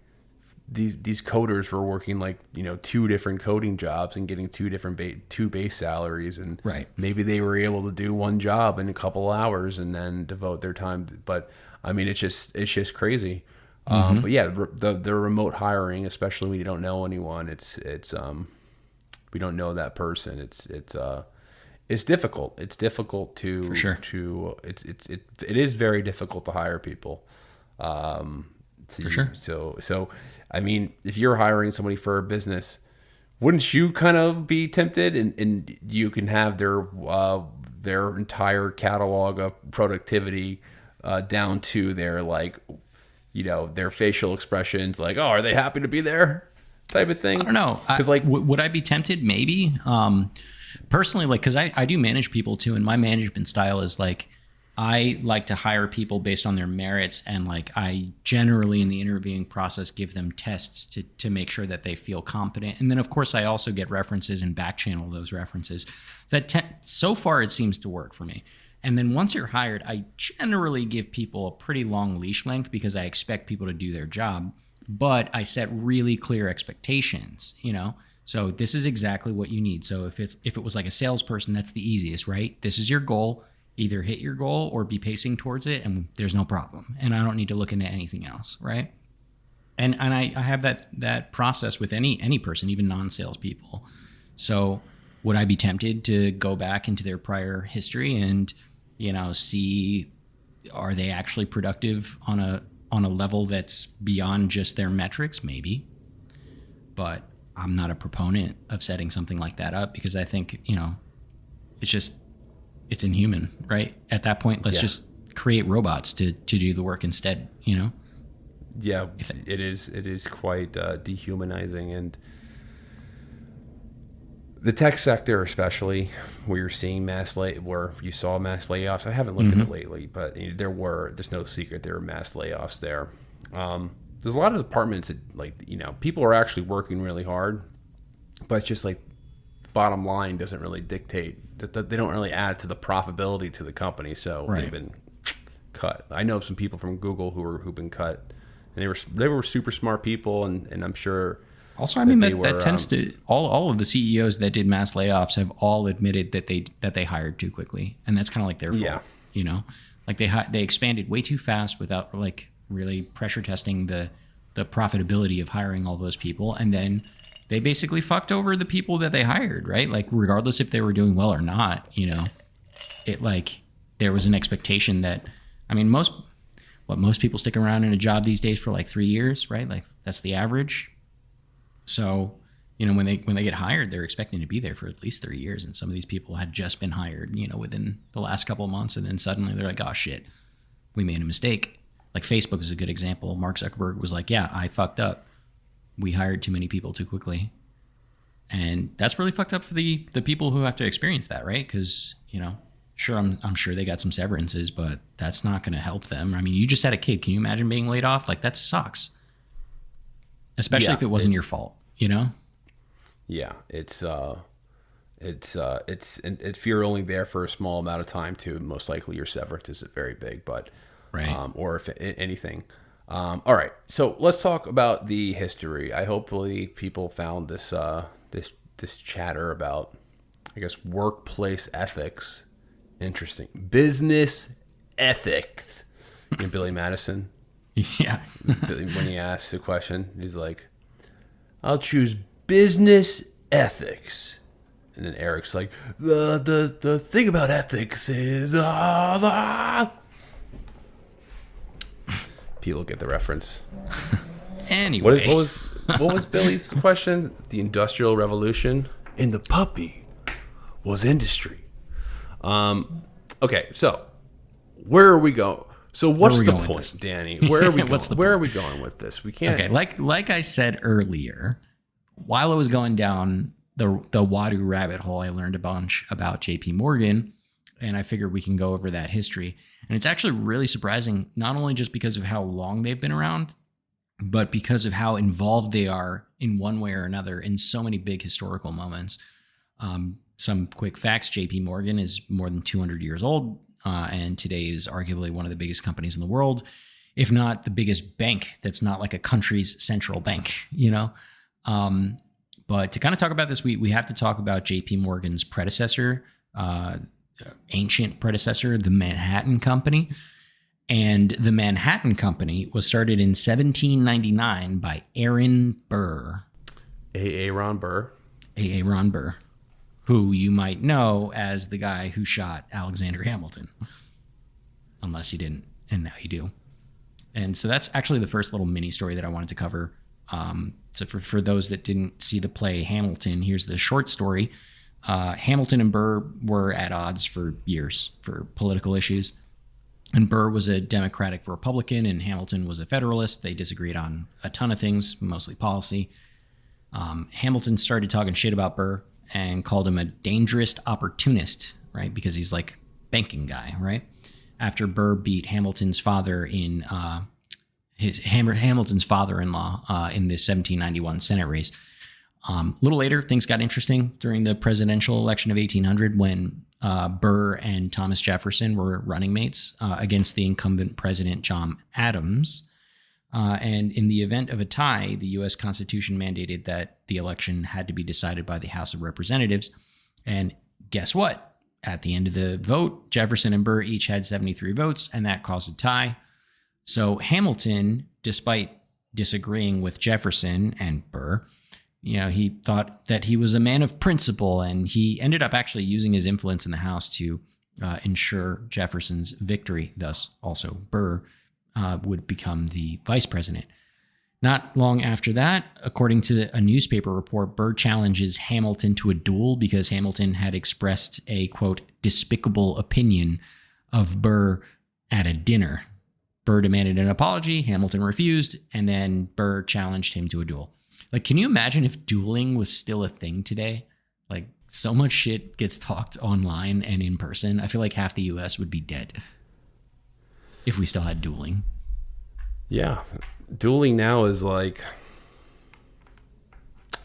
these coders were working like, you know, 2 different coding jobs and getting 2 different two base salaries, and maybe they were able to do one job in a couple hours and then devote their time. But I mean, it's just crazy. But yeah, the remote hiring, especially when you don't know anyone, it's we don't know that person. It's difficult. It's difficult to for sure. It is very difficult to hire people. For sure. So I mean, if you're hiring somebody for a business, wouldn't you kind of be tempted, and you can have their entire catalog of productivity down to their, like, you know, their facial expressions, like, oh, are they happy to be there, type of thing? I don't know. Because like, would I be tempted? Maybe. Personally, like, because I do manage people too, and my management style is like, I like to hire people based on their merits, and like I generally in the interviewing process give them tests to make sure that they feel competent. And then of course I also get references and back channel those references. So far it seems to work for me. And then once you're hired, I generally give people a pretty long leash length because I expect people to do their job, but I set really clear expectations, you know? So this is exactly what you need. So if it was like a salesperson, that's the easiest, right? This is your goal. Either hit your goal or be pacing towards it, and there's no problem. And I don't need to look into anything else, right? And I have that process with any person, even non-sales people. So would I be tempted to go back into their prior history and, you know, see, are they actually productive on a level that's beyond just their metrics? Maybe. But I'm not a proponent of setting something like that up because I think, you know, it's inhuman, right? At that point, let's just create robots to do the work instead, you know? Yeah, it is quite dehumanizing. And the tech sector, especially, where you're seeing where you saw mass layoffs. I haven't looked at it lately, but there's no secret there were mass layoffs there. There's a lot of departments that, like, you know, people are actually working really hard, but it's just like bottom line doesn't really dictate that. They don't really add to the profitability to the company, so they've been cut. I know some people from Google who've been cut, and they were super smart people, and I'm sure. Also, I mean that tends to all of the CEOs that did mass layoffs have all admitted that they hired too quickly, and that's kind of like their fault. Yeah. You know, like they expanded way too fast without like really pressure testing the profitability of hiring all those people, and then they basically fucked over the people that they hired, right? Like, regardless if they were doing well or not, you know, there was an expectation that, I mean, most people stick around in a job these days for like 3 years, right? Like, that's the average. So, you know, when they get hired, they're expecting to be there for at least 3 years. And some of these people had just been hired, you know, within the last couple of months. And then suddenly they're like, oh shit, we made a mistake. Like, Facebook is a good example. Mark Zuckerberg was like, yeah, I fucked up. We hired too many people too quickly. And that's really fucked up for the people who have to experience that, right? Because, you know, sure, I'm sure they got some severances, but that's not going to help them. I mean, you just had a kid. Can you imagine being laid off? Like, that sucks. Especially if it wasn't your fault, you know? Yeah, it's if you're only there for a small amount of time too, most likely your severance isn't very big, but or if anything. All right, so let's talk about the history. Hopefully people found this chatter about, I guess, workplace ethics Interesting. Business ethics. You know, Billy Madison, Yeah. when he asks the question, he's like, I'll choose business ethics. And then Eric's like, the thing about ethics is people get the reference. Anyway. What was Billy's question? The Industrial Revolution in the puppy was industry. Okay, so where are we going? So what's the point, Danny? Where are we going? Where are we going with this? We can't. Okay, like I said earlier, while I was going down the Wadu rabbit hole, I learned a bunch about JP Morgan, and I figured we can go over that history. And it's actually really surprising, not only just because of how long they've been around, but because of how involved they are in one way or another in so many big historical moments. Some quick facts: JP Morgan is more than 200 years old, and today is arguably one of the biggest companies in the world, if not the biggest bank that's not like a country's central bank, you know? But to kind of talk about this, we have to talk about JP Morgan's predecessor, ancient predecessor, the Manhattan Company. And the Manhattan Company was started in 1799 by Aaron Burr. Aaron Burr. Aaron Burr, who you might know as the guy who shot Alexander Hamilton. Unless you didn't, and now you do. And so that's actually the first little mini story that I wanted to cover. So for those that didn't see the play Hamilton, here's the short story. Hamilton and Burr were at odds for years for political issues. And Burr was a Democratic Republican and Hamilton was a Federalist. They disagreed on a ton of things, mostly policy. Hamilton started talking shit about Burr and called him a dangerous opportunist, right? Because he's like banking guy, right? After Burr beat Hamilton's father in Hamilton's father-in-law in the 1791 Senate race. A little later, things got interesting during the presidential election of 1800 when Burr and Thomas Jefferson were running mates against the incumbent president, John Adams. And in the event of a tie, the U.S. Constitution mandated that the election had to be decided by the House of Representatives. And guess what? At the end of the vote, Jefferson and Burr each had 73 votes, and that caused a tie. So Hamilton, despite disagreeing with Jefferson and Burr, you know, he thought that he was a man of principle, and he ended up actually using his influence in the House to ensure Jefferson's victory. Thus, also Burr would become the vice president. Not long after that, according to a newspaper report, Burr challenges Hamilton to a duel because Hamilton had expressed a, quote, despicable opinion of Burr at a dinner. Burr demanded an apology, Hamilton refused, and then Burr challenged him to a duel. Like, can you imagine if dueling was still a thing today? Like, so much shit gets talked online and in person. I feel like half the U.S. would be dead if we still had dueling. Yeah. Dueling now is like,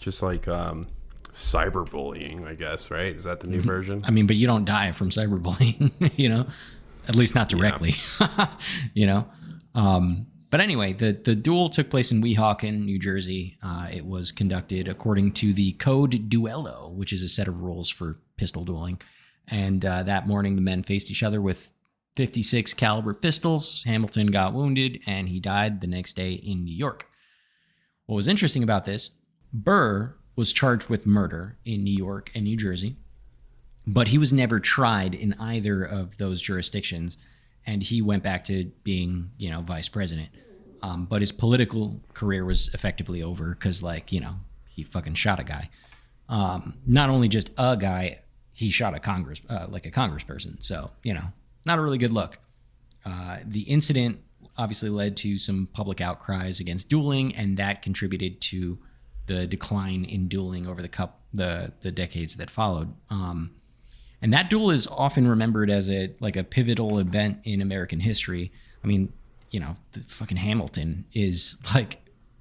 just like cyberbullying, I guess, right? Is that the new version? I mean, but you don't die from cyberbullying, you know? At least not directly, you know? But anyway, the duel took place in Weehawken, New Jersey. It was conducted according to the Code Duello, which is a set of rules for pistol dueling. And that morning, the men faced each other with 56 caliber pistols. Hamilton got wounded, and he died the next day in New York. What was interesting about this, Burr was charged with murder in New York and New Jersey, but he was never tried in either of those jurisdictions. And he went back to being, you know, vice president. But his political career was effectively over because, like, you know, he fucking shot a guy. Not only just a guy, he shot a congressperson. So, you know, not a really good look. The incident obviously led to some public outcries against dueling, and that contributed to the decline in dueling over the decades that followed. And that duel is often remembered as a pivotal event in American history. I mean, you know, the fucking Hamilton is like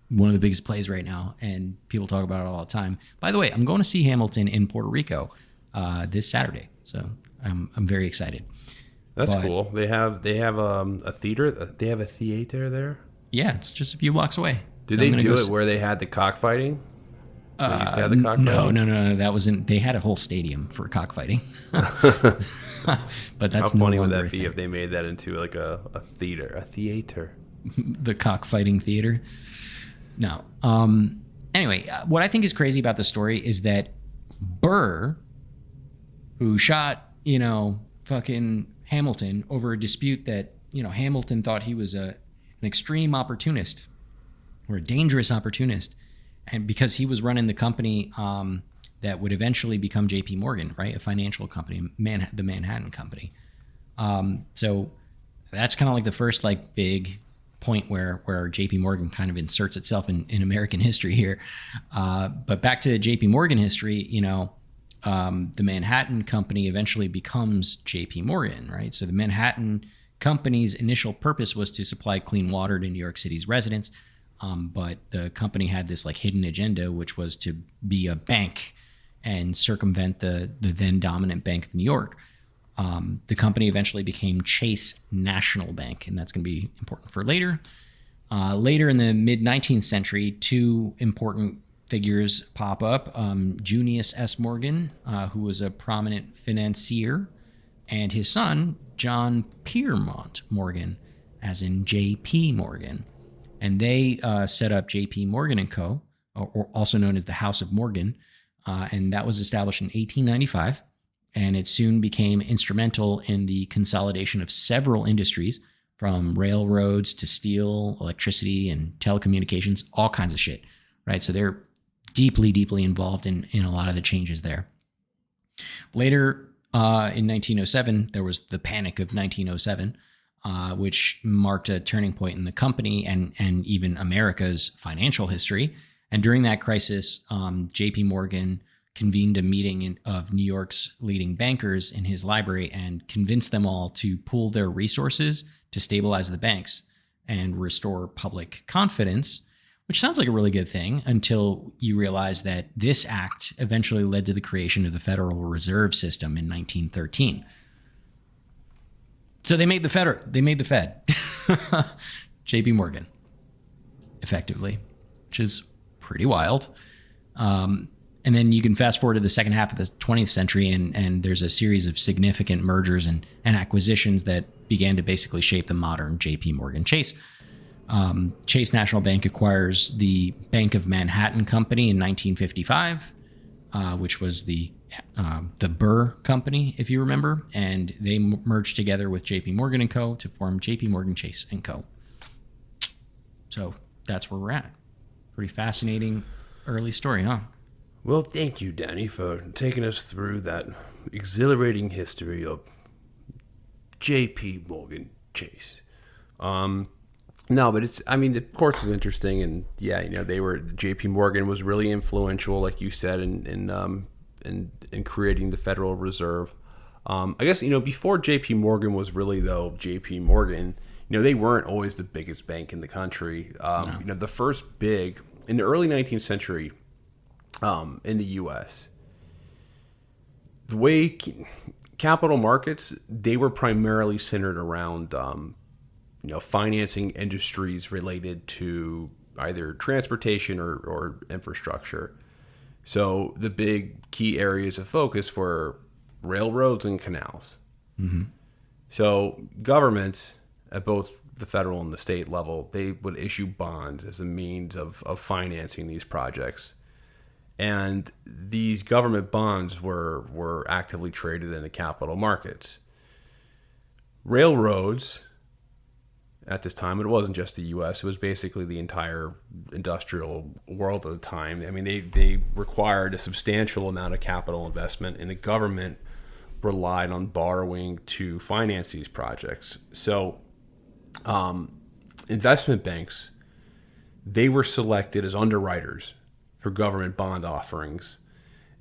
one of the biggest plays right now, and people talk about it all the time. By the way, I'm going to see Hamilton in Puerto Rico this Saturday, so I'm very excited. That's cool. They have a theater. They have a theater there. Yeah, it's just a few blocks away. Did they do it where they had the cockfighting? No. That wasn't. They had a whole stadium for cockfighting. But that's How no funny would longer that a be thing. if they made that into like a theater? The cockfighting theater. No. Anyway, what I think is crazy about the story is that Burr, who shot, fucking Hamilton over a dispute that, Hamilton thought he was an extreme opportunist or a dangerous opportunist. And because he was running the company that would eventually become JP Morgan, right? A financial company, the Manhattan Company. So that's kind of like the first like big point where JP Morgan kind of inserts itself in American history here. But back to JP Morgan history, the Manhattan Company eventually becomes JP Morgan, right? So the Manhattan Company's initial purpose was to supply clean water to New York City's residents. But the company had this like hidden agenda, which was to be a bank and circumvent the then dominant Bank of New York. The company eventually became Chase National Bank, and that's going to be important for later. Later in the mid-19th century, two important figures pop up. Junius S. Morgan, who was a prominent financier, and his son, John Piermont Morgan, as in J.P. Morgan. And they set up J.P. Morgan & Co., or also known as the House of Morgan, and that was established in 1895. And it soon became instrumental in the consolidation of several industries, from railroads to steel, electricity, and telecommunications, all kinds of shit, right? So they're deeply, deeply involved in a lot of the changes there. Later, in 1907, there was the Panic of 1907, which marked a turning point in the company and even America's financial history. And during that crisis, J.P. Morgan convened a meeting of New York's leading bankers in his library and convinced them all to pool their resources to stabilize the banks and restore public confidence, which sounds like a really good thing until you realize that this act eventually led to the creation of the Federal Reserve System in 1913. So they made the Fed, J.P. Morgan, effectively, which is pretty wild. And then you can fast forward to the second half of the 20th century, and there's a series of significant mergers and acquisitions that began to basically shape the modern J.P. Morgan Chase. Chase National Bank acquires the Bank of Manhattan Company in 1955, which was the Burr Company, if you remember, and they merged together with J.P. Morgan & Co. to form J.P. Morgan Chase & Co. So that's where we're at. Pretty fascinating early story, huh? Well, thank you, Danny, for taking us through that exhilarating history of J.P. Morgan Chase. No, but of course it's interesting, and yeah, J.P. Morgan was really influential, like you said, in creating the Federal Reserve. I guess, before J.P. Morgan was really, though, J.P. Morgan, they weren't always the biggest bank in the country. No. The first big, in the early 19th century, in the U.S., the way capital markets, they were primarily centered around, financing industries related to either transportation or infrastructure. So the big key areas of focus were railroads and canals. Mm-hmm. So governments at both the federal and the state level, they would issue bonds as a means of financing these projects. And these government bonds were actively traded in the capital markets. Railroads, at this time, it wasn't just the U.S., it was basically the entire industrial world at the time. They required a substantial amount of capital investment, and the government relied on borrowing to finance these projects. So investment banks, they were selected as underwriters for government bond offerings,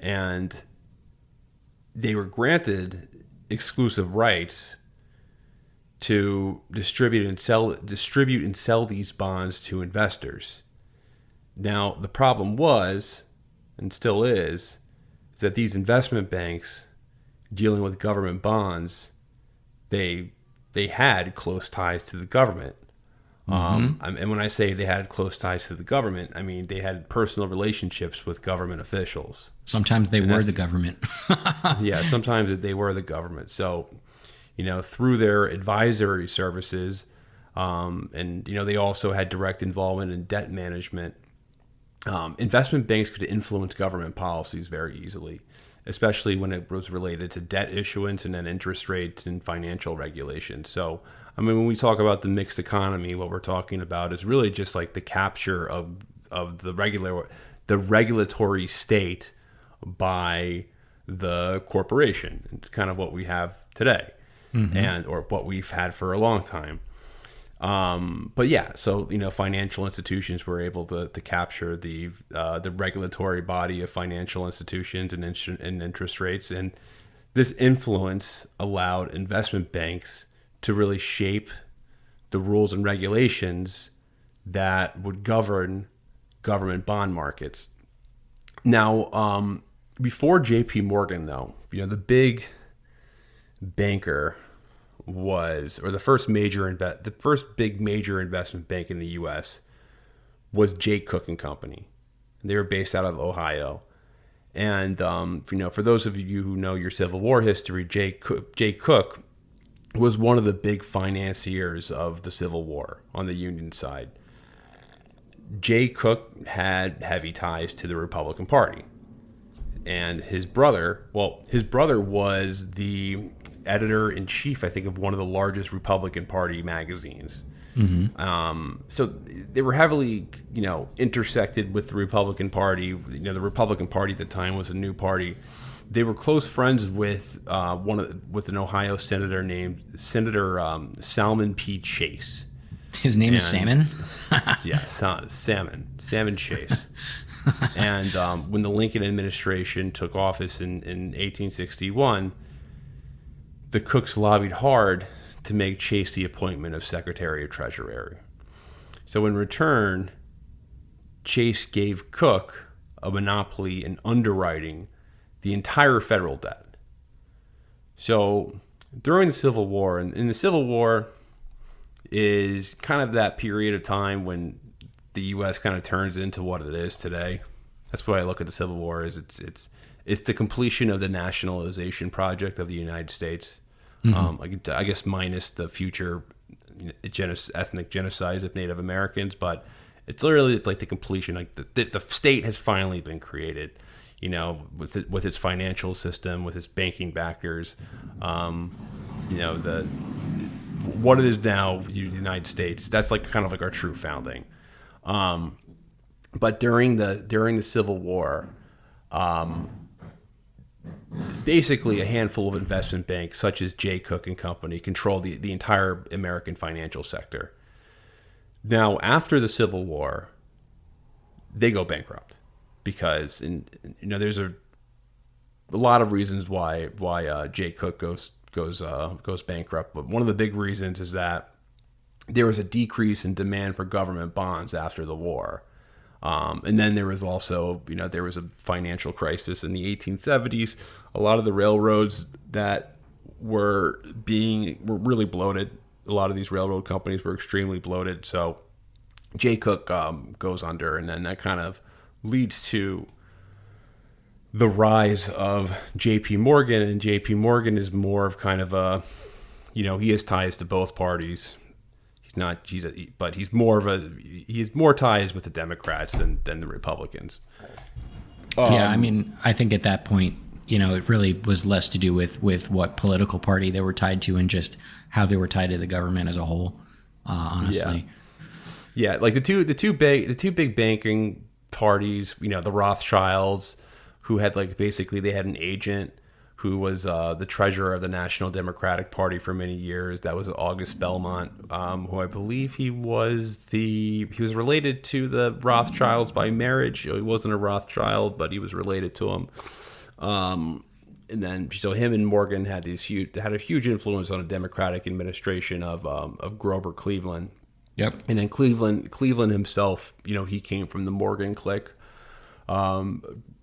and they were granted exclusive rights to distribute and sell these bonds to investors. Now, the problem was, and still is that these investment banks dealing with government bonds, they had close ties to the government. And when I say they had close ties to the government, I mean they had personal relationships with government officials. Sometimes they were the government. Yeah, sometimes they were the government. So, through their advisory services, and they also had direct involvement in debt management. Investment banks could influence government policies very easily, especially when it was related to debt issuance and then interest rates and financial regulation. So, I mean, when we talk about the mixed economy, what we're talking about is really just like the capture of the regulatory state by the corporation. It's kind of what we have today, or what we've had for a long time. But yeah, so financial institutions were able to capture the regulatory body of financial institutions and interest rates, and this influence allowed investment banks to really shape the rules and regulations that would govern government bond markets. Now, before J.P. Morgan, though, the big banker the first big major investment bank in the U.S. was Jay Cooke and Company. They were based out of Ohio, and for those of you who know your Civil War history, Jay Cooke was one of the big financiers of the Civil War on the Union side. Jay Cooke had heavy ties to the Republican Party, and his brother was the editor-in-chief, I think, of one of the largest Republican Party magazines. So they were heavily, intersected with the Republican Party. The Republican Party at the time was a new party. They were close friends with an Ohio senator named Senator Salmon P. Chase. His name is Salmon? Yeah, Salmon Chase. And when the Lincoln administration took office in 1861, the Cookes lobbied hard to make Chase the appointment of Secretary of Treasury. So in return, Chase gave Cooke a monopoly in underwriting the entire federal debt. So during the Civil War, and in the Civil War is kind of that period of time when the U.S. kind of turns into what it is today. That's why I look at the Civil War as it's the completion of the nationalization project of the United States. I guess minus the future ethnic genocides of Native Americans, but it's literally like the completion. Like the state has finally been created, with its financial system, with its banking backers. What it is now, the United States. That's like kind of like our true founding. But during the Civil War, basically a handful of investment banks such as Jay Cooke and Company control the entire American financial sector. Now, after the Civil War, they go bankrupt because there's a lot of reasons why Jay Cooke goes bankrupt, but one of the big reasons is that there was a decrease in demand for government bonds after the war. And then there was also, there was a financial crisis in the 1870s. A lot of the railroads that were really bloated. A lot of these railroad companies were extremely bloated. So Jay Cooke goes under, and then that kind of leads to the rise of J.P. Morgan. And J.P. Morgan is more of kind of a, he has ties to both parties. But he has more ties with the Democrats than the Republicans. Yeah, I mean, I think at that point, it really was less to do with what political party they were tied to and just how they were tied to the government as a whole. Honestly, yeah, like the two big banking parties, the Rothschilds, who had they had an agent who was the treasurer of the National Democratic Party for many years. That was August Belmont, who I believe he was related to the Rothschilds by marriage. He wasn't a Rothschild, but he was related to them. And then, so him and Morgan had a huge influence on a Democratic administration of Grover Cleveland. Yep. And then Cleveland himself, he came from the Morgan clique.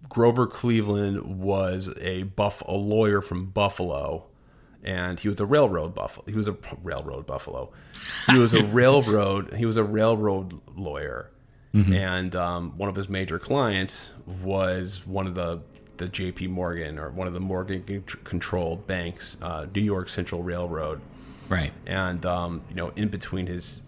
Grover Cleveland was a lawyer from Buffalo, and he was a railroad buffalo. He was a railroad buffalo. He was a railroad lawyer, and one of his major clients was one of the J.P. Morgan, or one of the Morgan controlled banks, New York Central Railroad. Right. And in between his,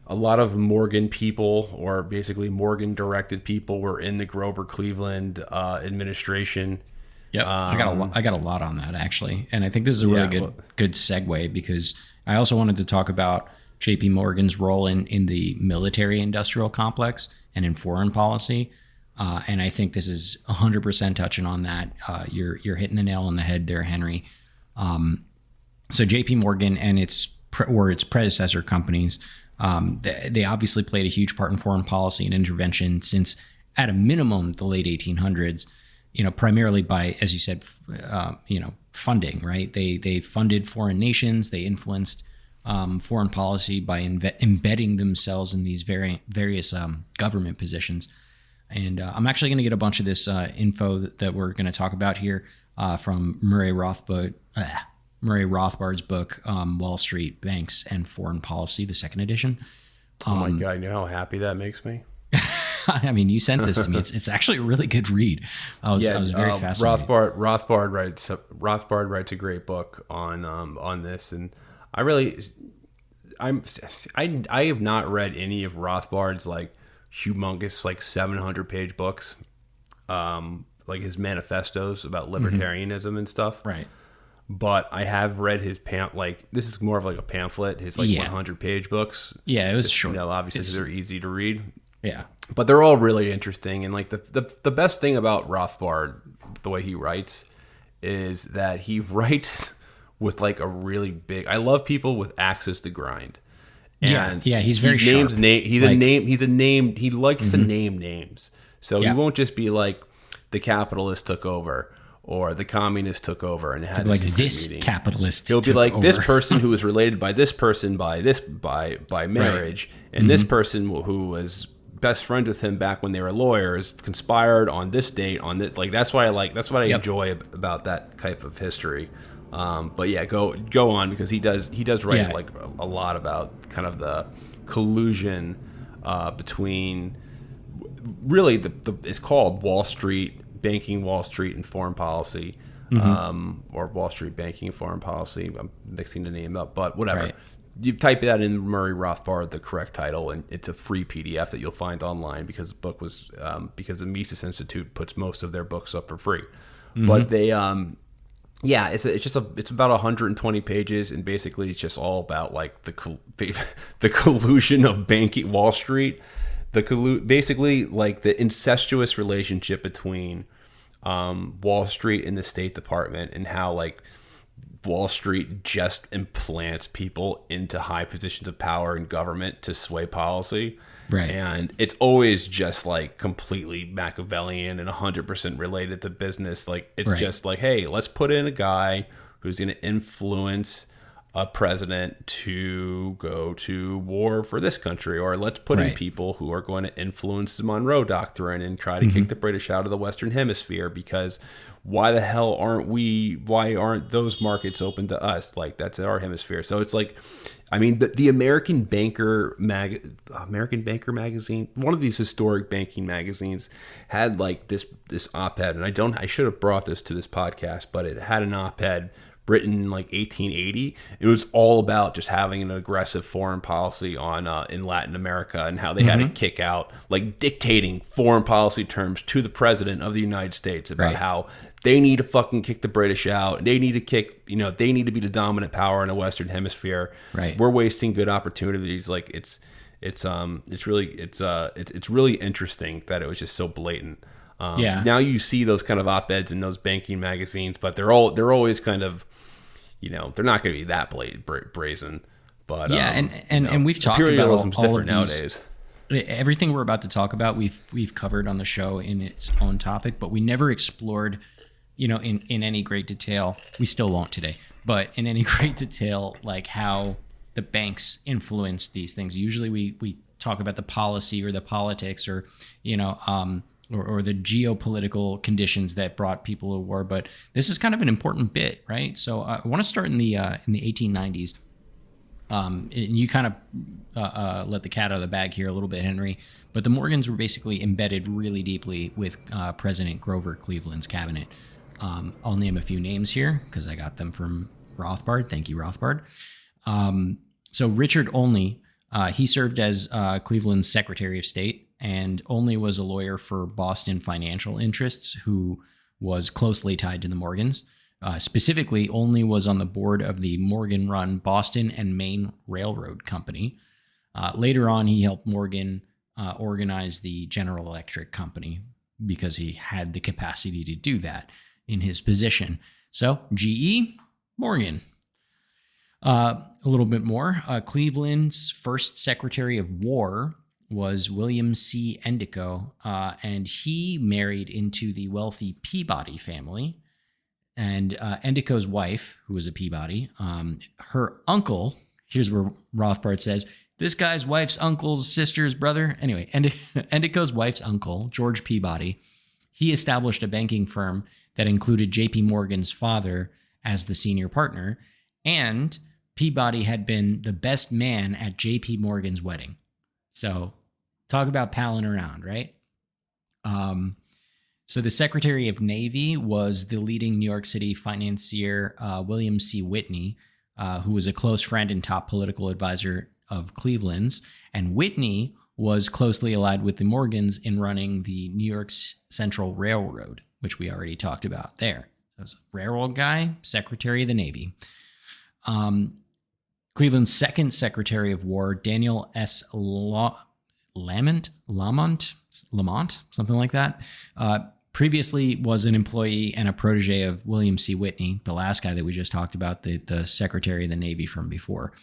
a lot of Morgan people, or basically Morgan directed people, were in the Grover Cleveland administration. Yep. I got a lot on that, actually. And I think this is a really good segue, because I also wanted to talk about JP Morgan's role in the military industrial complex and in foreign policy. And I think this is 100% touching on that. You're hitting the nail on the head there, Henry. So JP Morgan and its predecessor companies, they obviously played a huge part in foreign policy and intervention since, at a minimum, the late 1800s. Primarily by, as you said, funding. Right? They funded foreign nations. They influenced foreign policy by embedding themselves in these various government positions. And I'm actually going to get a bunch of this info that we're going to talk about here from Murray Rothbard's book, Wall Street, Banks, and Foreign Policy, the second edition. Oh my God, you know how happy that makes me? I mean, you sent this to me. It's actually a really good read. I was very fascinated. Rothbard writes a great book on this, and I have not read any of Rothbard's humongous 700-page books, like his manifestos about libertarianism and stuff. Right. But I have read his this is more of a pamphlet, his 100-page books. Yeah, it was short. Obviously they're easy to read. Yeah. But they're all really interesting, and the best thing about Rothbard, the way he writes, is that he writes with a really big. I love people with axes to grind. And he's very sharp. He likes to name names. So he won't just be the capitalist took over or the communist took over and had a secret this meeting. Capitalist. He'll be over. This person who was related by this person by marriage, and this person who was best friends with him back when they were lawyers conspired on this date on this. That's what I enjoy about that type of history. But yeah, go on, because he does write a lot about kind of the collusion between really it's called Wall Street, banking, Wall Street, and foreign policy, or Wall Street banking and foreign policy. I'm mixing the name up, but whatever. Right. You type that in Murray Rothbard, the correct title, and it's a free PDF that you'll find online, because the book was because the Mises Institute puts most of their books up for free, but they it's about 120 pages, and basically it's just all about the collusion of banking, Wall Street, basically the incestuous relationship between Wall Street and the State Department, and how Wall Street just implants people into high positions of power in government to sway policy. Right. And it's always just completely Machiavellian and 100% related to business. It's just hey, let's put in a guy who's going to influence a president to go to war for this country, or let's put in people who are going to influence the Monroe Doctrine and try to kick the British out of the Western Hemisphere, because why the hell why aren't those markets open to us? That's our hemisphere. So it's the American Banker magazine, one of these historic banking magazines, had this op-ed, and I should have brought this to this podcast, but it had an op-ed written in 1880. It was all about just having an aggressive foreign policy on in Latin America, and how they had to kick out dictating foreign policy terms to the president of the United States about how they need to fucking kick the British out. They need to they need to be the dominant power in the Western Hemisphere. Right. We're wasting good opportunities. It's really interesting that it was just so blatant. Now you see those kind of op-eds in those banking magazines, but they're always kind of, they're not going to be that brazen. But and we've talked about all of nowadays. Everything we're about to talk about, we've covered on the show in its own topic, but we never explored, in any great detail. We still won't today, but in any great detail, how the banks influence these things. Usually we talk about the policy or the politics, or or the geopolitical conditions that brought people to war. But this is kind of an important bit, right? So I want to start in the 1890s. And you kind of let the cat out of the bag here a little bit, Henry. But the Morgans were basically embedded really deeply with President Grover Cleveland's cabinet. I'll name a few names here because I got them from Rothbard. Thank you, Rothbard. So Richard Olney, he served as Cleveland's Secretary of State, and Olney was a lawyer for Boston financial interests who was closely tied to the Morgans. Specifically, Olney was on the board of the Morgan-run Boston and Maine Railroad Company. Later on, he helped Morgan organize the General Electric Company because he had the capacity to do that in his position. So, GE, Morgan. A little bit more. Cleveland's first Secretary of War was William C. Endicott, and he married into the wealthy Peabody family. And Endicott's wife, who was a Peabody, her uncle, here's where Rothbard says, this guy's wife's uncle's sister's brother. Anyway, Endicott's wife's uncle, George Peabody, he established a banking firm that included J.P. Morgan's father as the senior partner, and Peabody had been the best man at J.P. Morgan's wedding. So talk about palling around, right? So the Secretary of Navy was the leading New York City financier, William C. Whitney, who was a close friend and top political advisor of Cleveland's. And Whitney was closely allied with the Morgans in running the New York Central Railroad, which we already talked about there. So it's a railroad guy, Secretary of the Navy. Cleveland's second Secretary of War, Daniel S. Lamont, something like that, previously was an employee and a protege of William C. Whitney, the last guy that we just talked about, the Secretary of the Navy from before.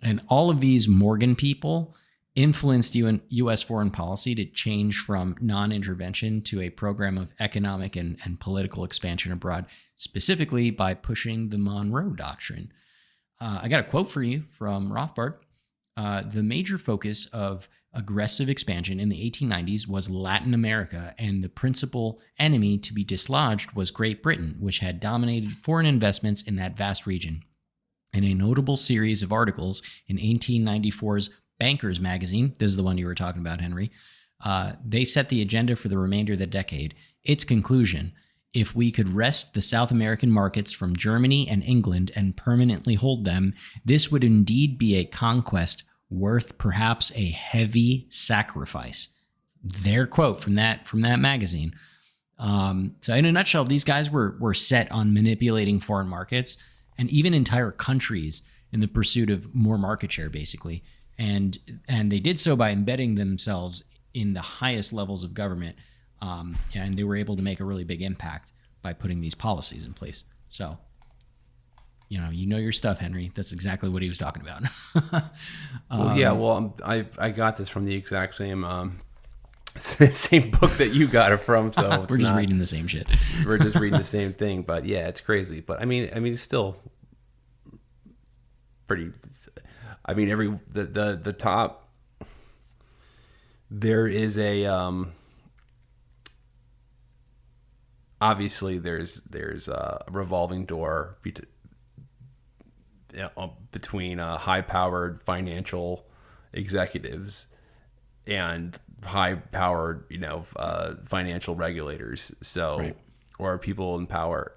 And all of these Morgan people influenced U.S. foreign policy to change from non-intervention to a program of economic and political expansion abroad, specifically by pushing the Monroe Doctrine. I got a quote for you from Rothbard. The major focus of aggressive expansion in the 1890s was Latin America, and the principal enemy to be dislodged was Great Britain, which had dominated foreign investments in that vast region. In a notable series of articles in 1894's Bankers magazine, this is the one you were talking about, Henry, they set the agenda for the remainder of the decade. Its conclusion: if we could wrest the South American markets from Germany and England and permanently hold them, this would indeed be a conquest worth perhaps a heavy sacrifice. Their quote from that magazine. So in a nutshell, these guys were set on manipulating foreign markets and even entire countries in the pursuit of more market share, basically. And they did so by embedding themselves in the highest levels of government. And they were able to make a really big impact by putting these policies in place. So, you know your stuff, Henry. That's exactly what he was talking about. I got this from the exact same same book that you got it from. So we're just reading the same shit. We're just reading the same thing. But yeah, it's crazy. But I mean, it's still pretty. I mean, the top. There is a obviously there's a revolving door between high-powered financial executives and high-powered, financial regulators. So, right. Or people in power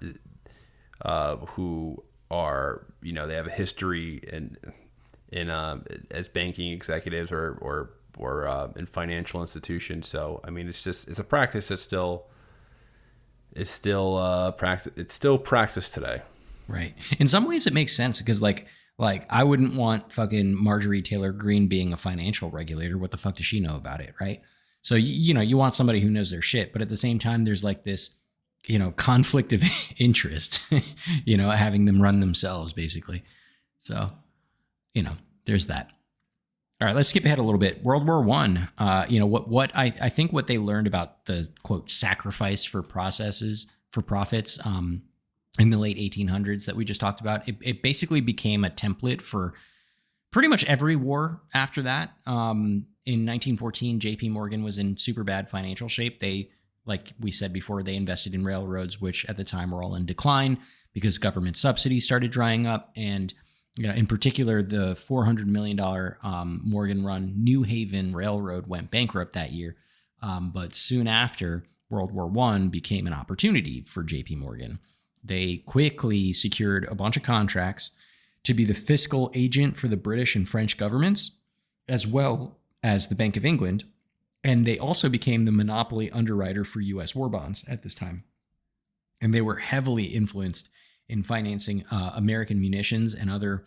who are, they have a history in as banking executives or in financial institutions. So, I mean, it's a practice that's still practiced today. Right. In some ways it makes sense because like I wouldn't want fucking Marjorie Taylor Greene being a financial regulator. What the fuck does she know about it? Right. So, you want somebody who knows their shit, but at the same time, there's like this, conflict of interest, having them run themselves basically. So, there's that. All right, let's skip ahead a little bit. World War I, what I think what they learned about the quote sacrifice for profits, in the late 1800s that we just talked about, it basically became a template for pretty much every war after that. In 1914, J.P. Morgan was in super bad financial shape. They Like we said before, they invested in railroads, which at the time were all in decline because government subsidies started drying up. And in particular, the $400 million Morgan Run New Haven Railroad went bankrupt that year. But soon after, World War I became an opportunity for JP Morgan. They quickly secured a bunch of contracts to be the fiscal agent for the British and French governments, as well as the Bank of England. And they also became the monopoly underwriter for U.S. war bonds at this time. And they were heavily influenced in financing American munitions and other,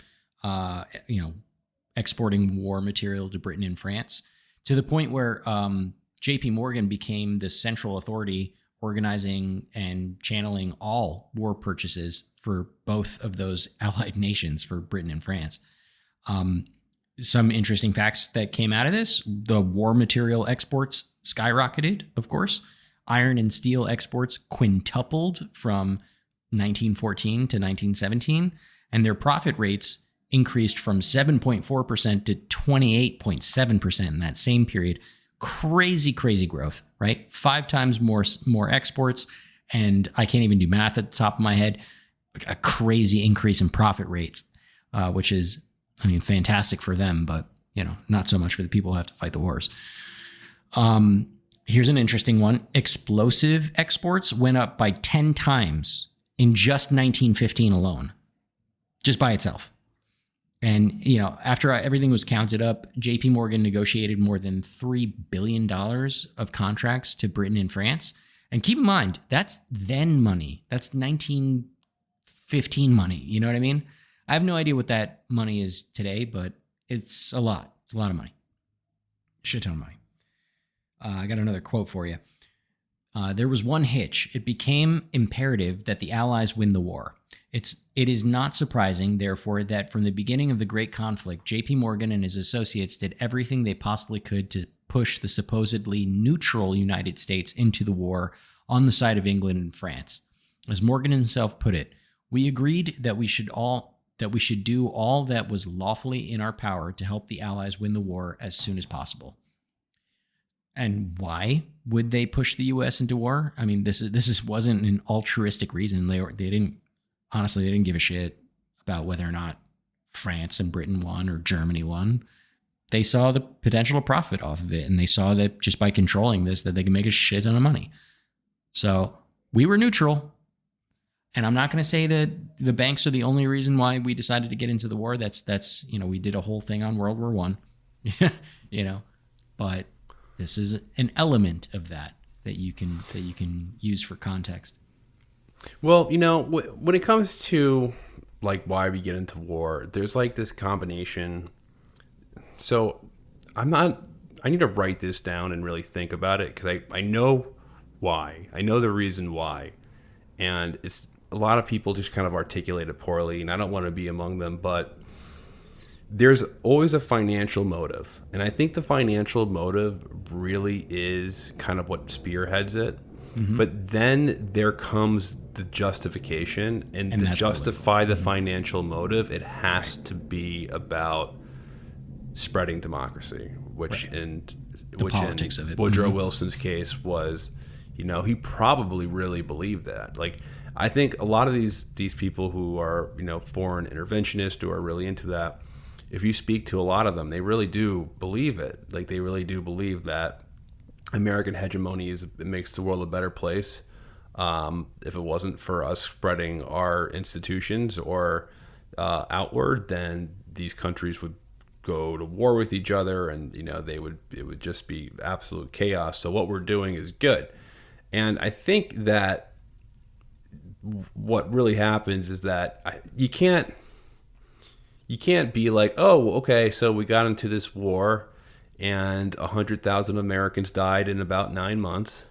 exporting war material to Britain and France, to the point where JP Morgan became the central authority organizing and channeling all war purchases for both of those allied nations, for Britain and France. Some interesting facts that came out of this: the war material exports skyrocketed, of course. Iron and steel exports quintupled from 1914 to 1917, and their profit rates increased from 7.4% to 28.7% in that same period. Crazy growth, right? 5 times more exports, and I can't even do math at the top of my head. A crazy increase in profit rates, which is, fantastic for them, but not so much for the people who have to fight the wars. Here's an interesting one. Explosive exports went up by 10 times in just 1915 alone, just by itself. And, after everything was counted up, JP Morgan negotiated more than $3 billion of contracts to Britain and France. And keep in mind, that's then money. That's 1915 money. You know what I mean? I have no idea what that money is today, but it's a lot. It's a lot of money. A shit ton of money. I got another quote for you. There was one hitch. It became imperative that the Allies win the war. It is not surprising, therefore, that from the beginning of the great conflict, J.P. Morgan and his associates did everything they possibly could to push the supposedly neutral United States into the war on the side of England and France. As Morgan himself put it, we agreed that we should do all that was lawfully in our power to help the Allies win the war as soon as possible. And why would they push the U.S. into war? This wasn't an altruistic reason. They didn't give a shit about whether or not France and Britain won or Germany won. They saw the potential profit off of it, and they saw that just by controlling this, that they could make a shit ton of money. So we were neutral. And I'm not going to say that the banks are the only reason why we decided to get into the war. That's we did a whole thing on World War I, but this is an element of that you can use for context. Well, when it comes to like why we get into war, there's like this combination. So I need to write this down and really think about it, because I know why. I know the reason why. And it's a lot of people just kind of articulate it poorly, and I don't want to be among them, but there's always a financial motive. And I think the financial motive really is kind of what spearheads it. Mm-hmm. But then there comes the justification, and to justify the financial motive, it has to be about spreading democracy, which right. in Woodrow Wilson's case was, he probably really believed that. Like, I think a lot of these people who are, foreign interventionists, who are really into that, if you speak to a lot of them, they really do believe it. Like, they really do believe that American hegemony it makes the world a better place. If it wasn't for us spreading our institutions or outward, then these countries would go to war with each other, and it would just be absolute chaos. So what we're doing is good. And I think that what really happens is that you can't be like, oh, okay, so we got into this war and 100,000 Americans died in about 9 months.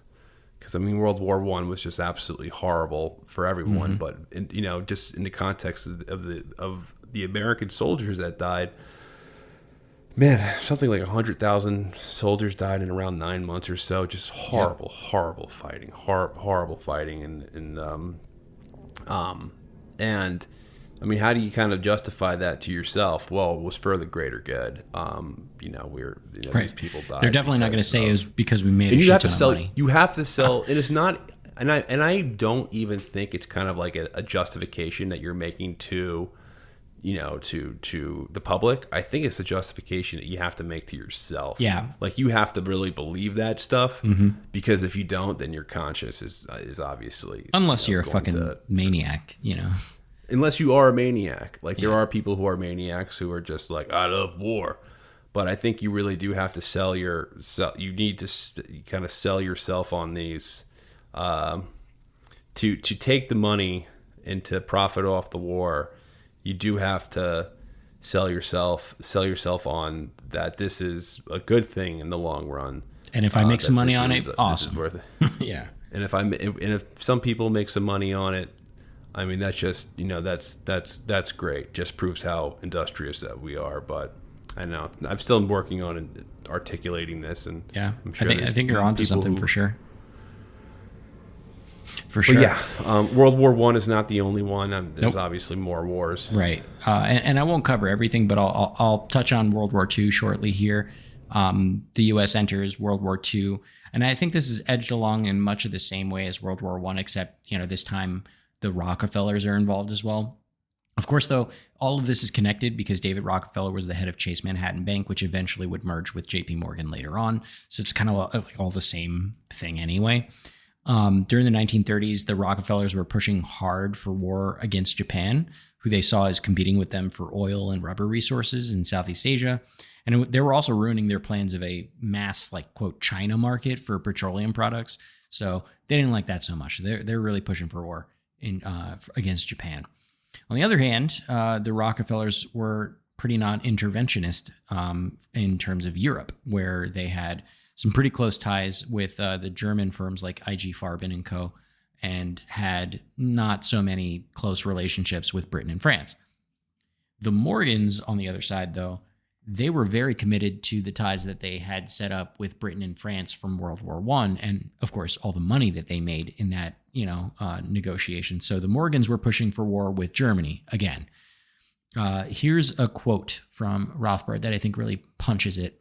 Because World War I was just absolutely horrible for everyone. Mm-hmm. But just in the context of the American soldiers that died, man, something like 100,000 soldiers died in around 9 months or so. Just horrible fighting, horrible fighting, and I mean, how do you kind of justify that to yourself? Well, it was for the greater good. These people died. They're definitely not going to say it was because we made and a you shit have to ton sell. of money. You have to sell. It is not, and I don't even think it's kind of like a justification that you're making to the public. I think it's a justification that you have to make to yourself. Yeah. Like you have to really believe that stuff, because if you don't, then your conscience is obviously, unless you're a fucking maniac, unless you are a maniac. Like there are people who are maniacs who are just like, I love war. But I think you really do have to you need to kind of sell yourself on these, to take the money and to profit off the war. You do have to sell yourself on that this is a good thing in the long run. And if I make some money on it, awesome. This is worth it. Yeah. And if some people make some money on it, I mean, that's just, that's great. Just proves how industrious that we are. But I know I'm still working on articulating this, and yeah, I'm sure I think you're onto something for sure. For sure. But yeah, World War I is not the only one. There's obviously more wars. Right. And I won't cover everything, but I'll touch on World War II shortly here. The U.S. enters World War II, and I think this is edged along in much of the same way as World War I, except, this time the Rockefellers are involved as well. Of course, though, all of this is connected because David Rockefeller was the head of Chase Manhattan Bank, which eventually would merge with J.P. Morgan later on. So it's kind of like all the same thing anyway. During the 1930s, the Rockefellers were pushing hard for war against Japan, who they saw as competing with them for oil and rubber resources in Southeast Asia. And they were also ruining their plans of a mass, quote, China market for petroleum products. So they didn't like that so much. They're really pushing for war against Japan. On the other hand, the Rockefellers were pretty non-interventionist in terms of Europe, where they had some pretty close ties with the German firms like IG Farben and Co., and had not so many close relationships with Britain and France. The Morgans, on the other side, though, they were very committed to the ties that they had set up with Britain and France from World War I, and of course, all the money that they made in that, negotiation. So the Morgans were pushing for war with Germany again. Here's a quote from Rothbard that I think really punches it.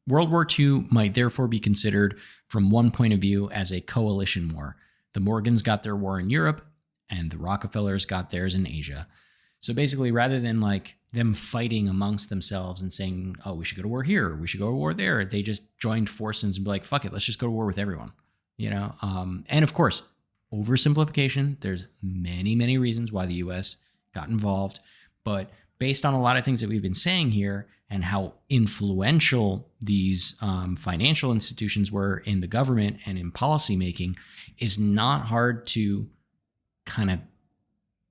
World War II might therefore be considered, from one point of view, as a coalition war. The Morgans got their war in Europe, and the Rockefellers got theirs in Asia. So basically, rather than them fighting amongst themselves and saying, oh, we should go to war here, or we should go to war there, they just joined forces and be like, fuck it, let's just go to war with everyone. And of course, oversimplification, there's many, many reasons why the U.S. got involved. But based on a lot of things that we've been saying here and how influential these financial institutions were in the government and in policymaking, is not hard to kind of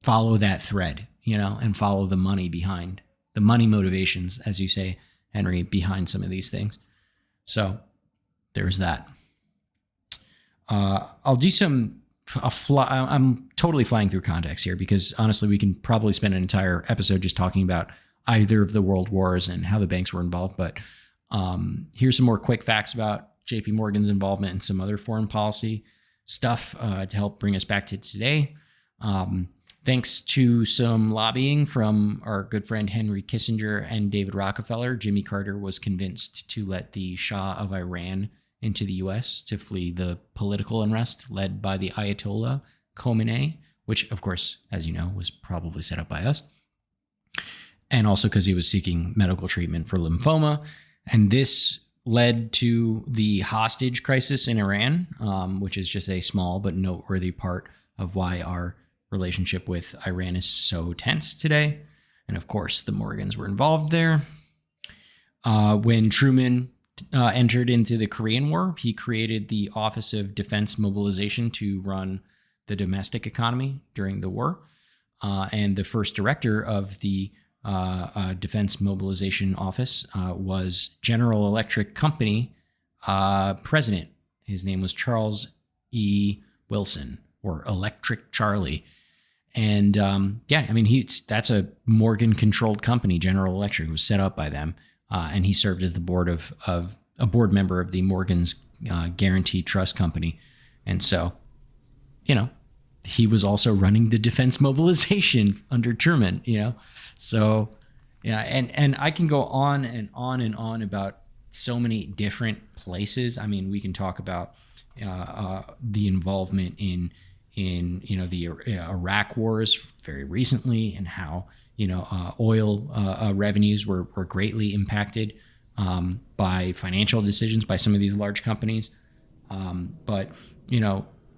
follow that thread, and follow the money behind, the money motivations, as you say, Henry, behind some of these things. So there's that. I'll do I'm totally flying through context here because honestly, we can probably spend an entire episode just talking about either of the world wars and how the banks were involved. But here's some more quick facts about JP Morgan's involvement in some other foreign policy stuff to help bring us back to today. Thanks to some lobbying from our good friend Henry Kissinger and David Rockefeller, Jimmy Carter was convinced to let the Shah of Iran into the U.S. to flee the political unrest led by the Ayatollah Khomeini, which, of course, as you know, was probably set up by us. And also because he was seeking medical treatment for lymphoma. And this led to the hostage crisis in Iran, which is just a small but noteworthy part of why our relationship with Iran is so tense today. And of course, the Morgans were involved there. When Truman entered into the Korean War, he created the Office of Defense Mobilization to run the domestic economy during the war. And the first director of the Defense Mobilization Office was General Electric Company president. His name was Charles E. Wilson, or Electric Charlie. And that's a Morgan-controlled company, General Electric, was set up by them. And he served as the board member of the Morgan's Guaranteed Trust Company. And so, he was also running the defense mobilization under Truman, So, yeah, and I can go on and on and on about so many different places. I mean, we can talk about the involvement in the Iraq wars very recently, and how oil revenues were greatly impacted by financial decisions by some of these large companies. But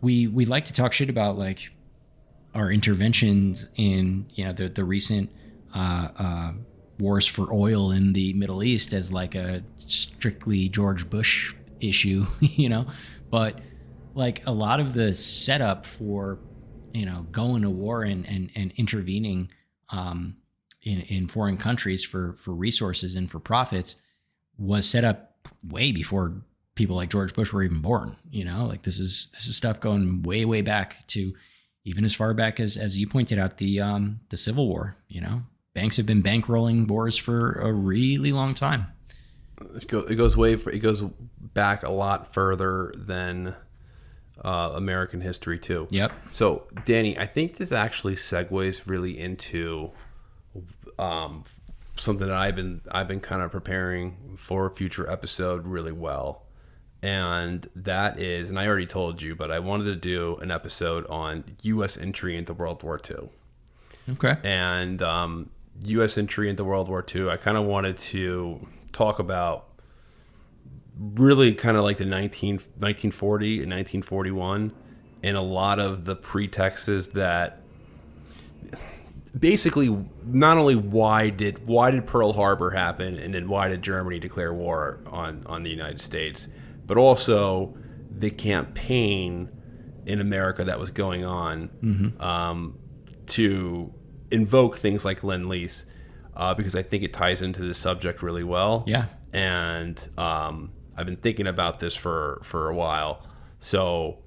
we like to talk shit about like our interventions in the recent wars for oil in the Middle East as like a strictly George Bush issue, but like a lot of the setup for going to war and intervening in foreign countries for resources and for profits was set up way before people like George Bush were even born. Like this is stuff going way back to even as far back as you pointed out, the Civil War. Banks have been bankrolling wars for a really long time. It goes back a lot further than American history too. Yep. So Danny, I think this actually segues really into something that I've been kind of preparing for a future episode really well. And that is, and I already told you, but I wanted to do an episode on U.S. entry into World War II. Okay. And U.S. entry into World War II, I kind of wanted to talk about really kind of like the 1940 and 1941 and a lot of the pretexts that basically not only why did Pearl Harbor happen, and then why did Germany declare war on the United States, but also the campaign in America that was going on to invoke things like Lend-Lease, because I think it ties into the subject really well. Yeah. And I've been thinking about this for a while. So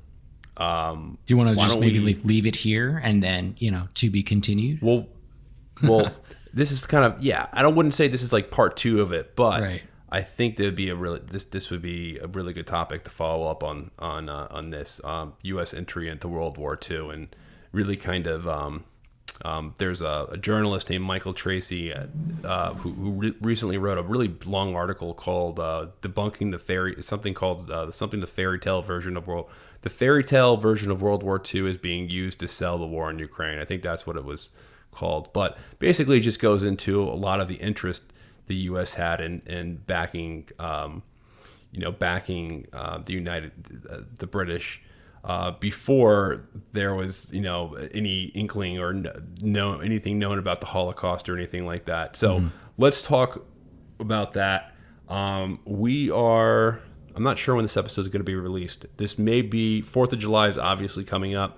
do you want to just maybe leave it here and then, to be continued? Well, this is kind of, I wouldn't say this is like part 2 of it, but right. I think there'd be this would be a really good topic to follow up on this U.S. entry into World War II, and really kind of there's a journalist named Michael Tracy who recently wrote a really long article called "Debunking the Fairy," the fairy tale version of World. The fairy tale version of World War II is being used to sell the war in Ukraine. I think that's what it was called, but basically it just goes into a lot of the interest the U.S. had in backing, the British before there was, any inkling or anything known about the Holocaust or anything like that. So let's talk about that. I'm not sure when this episode is going to be released. This may be 4th of July is obviously coming up.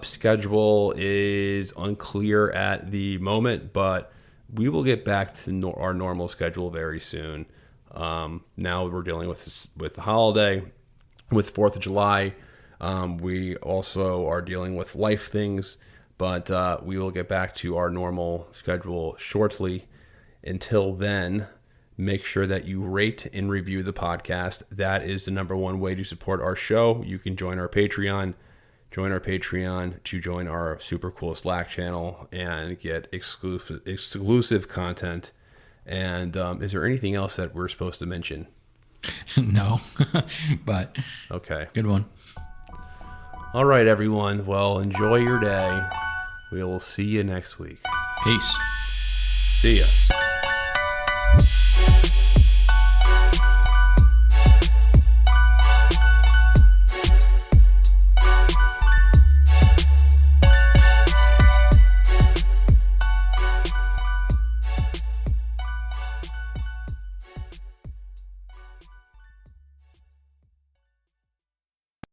Schedule is unclear at the moment, but we will get back to our normal schedule very soon. Now we're dealing with the holiday, with 4th of July. We also are dealing with life things, but we will get back to our normal schedule shortly. Until then, make sure that you rate and review the podcast. That is the number one way to support our show. You can join our Patreon. Join our Patreon to join our super cool Slack channel and get exclusive content. And is there anything else that we're supposed to mention? No, but okay. Good one. All right, everyone. Well, enjoy your day. We will see you next week. Peace. See ya.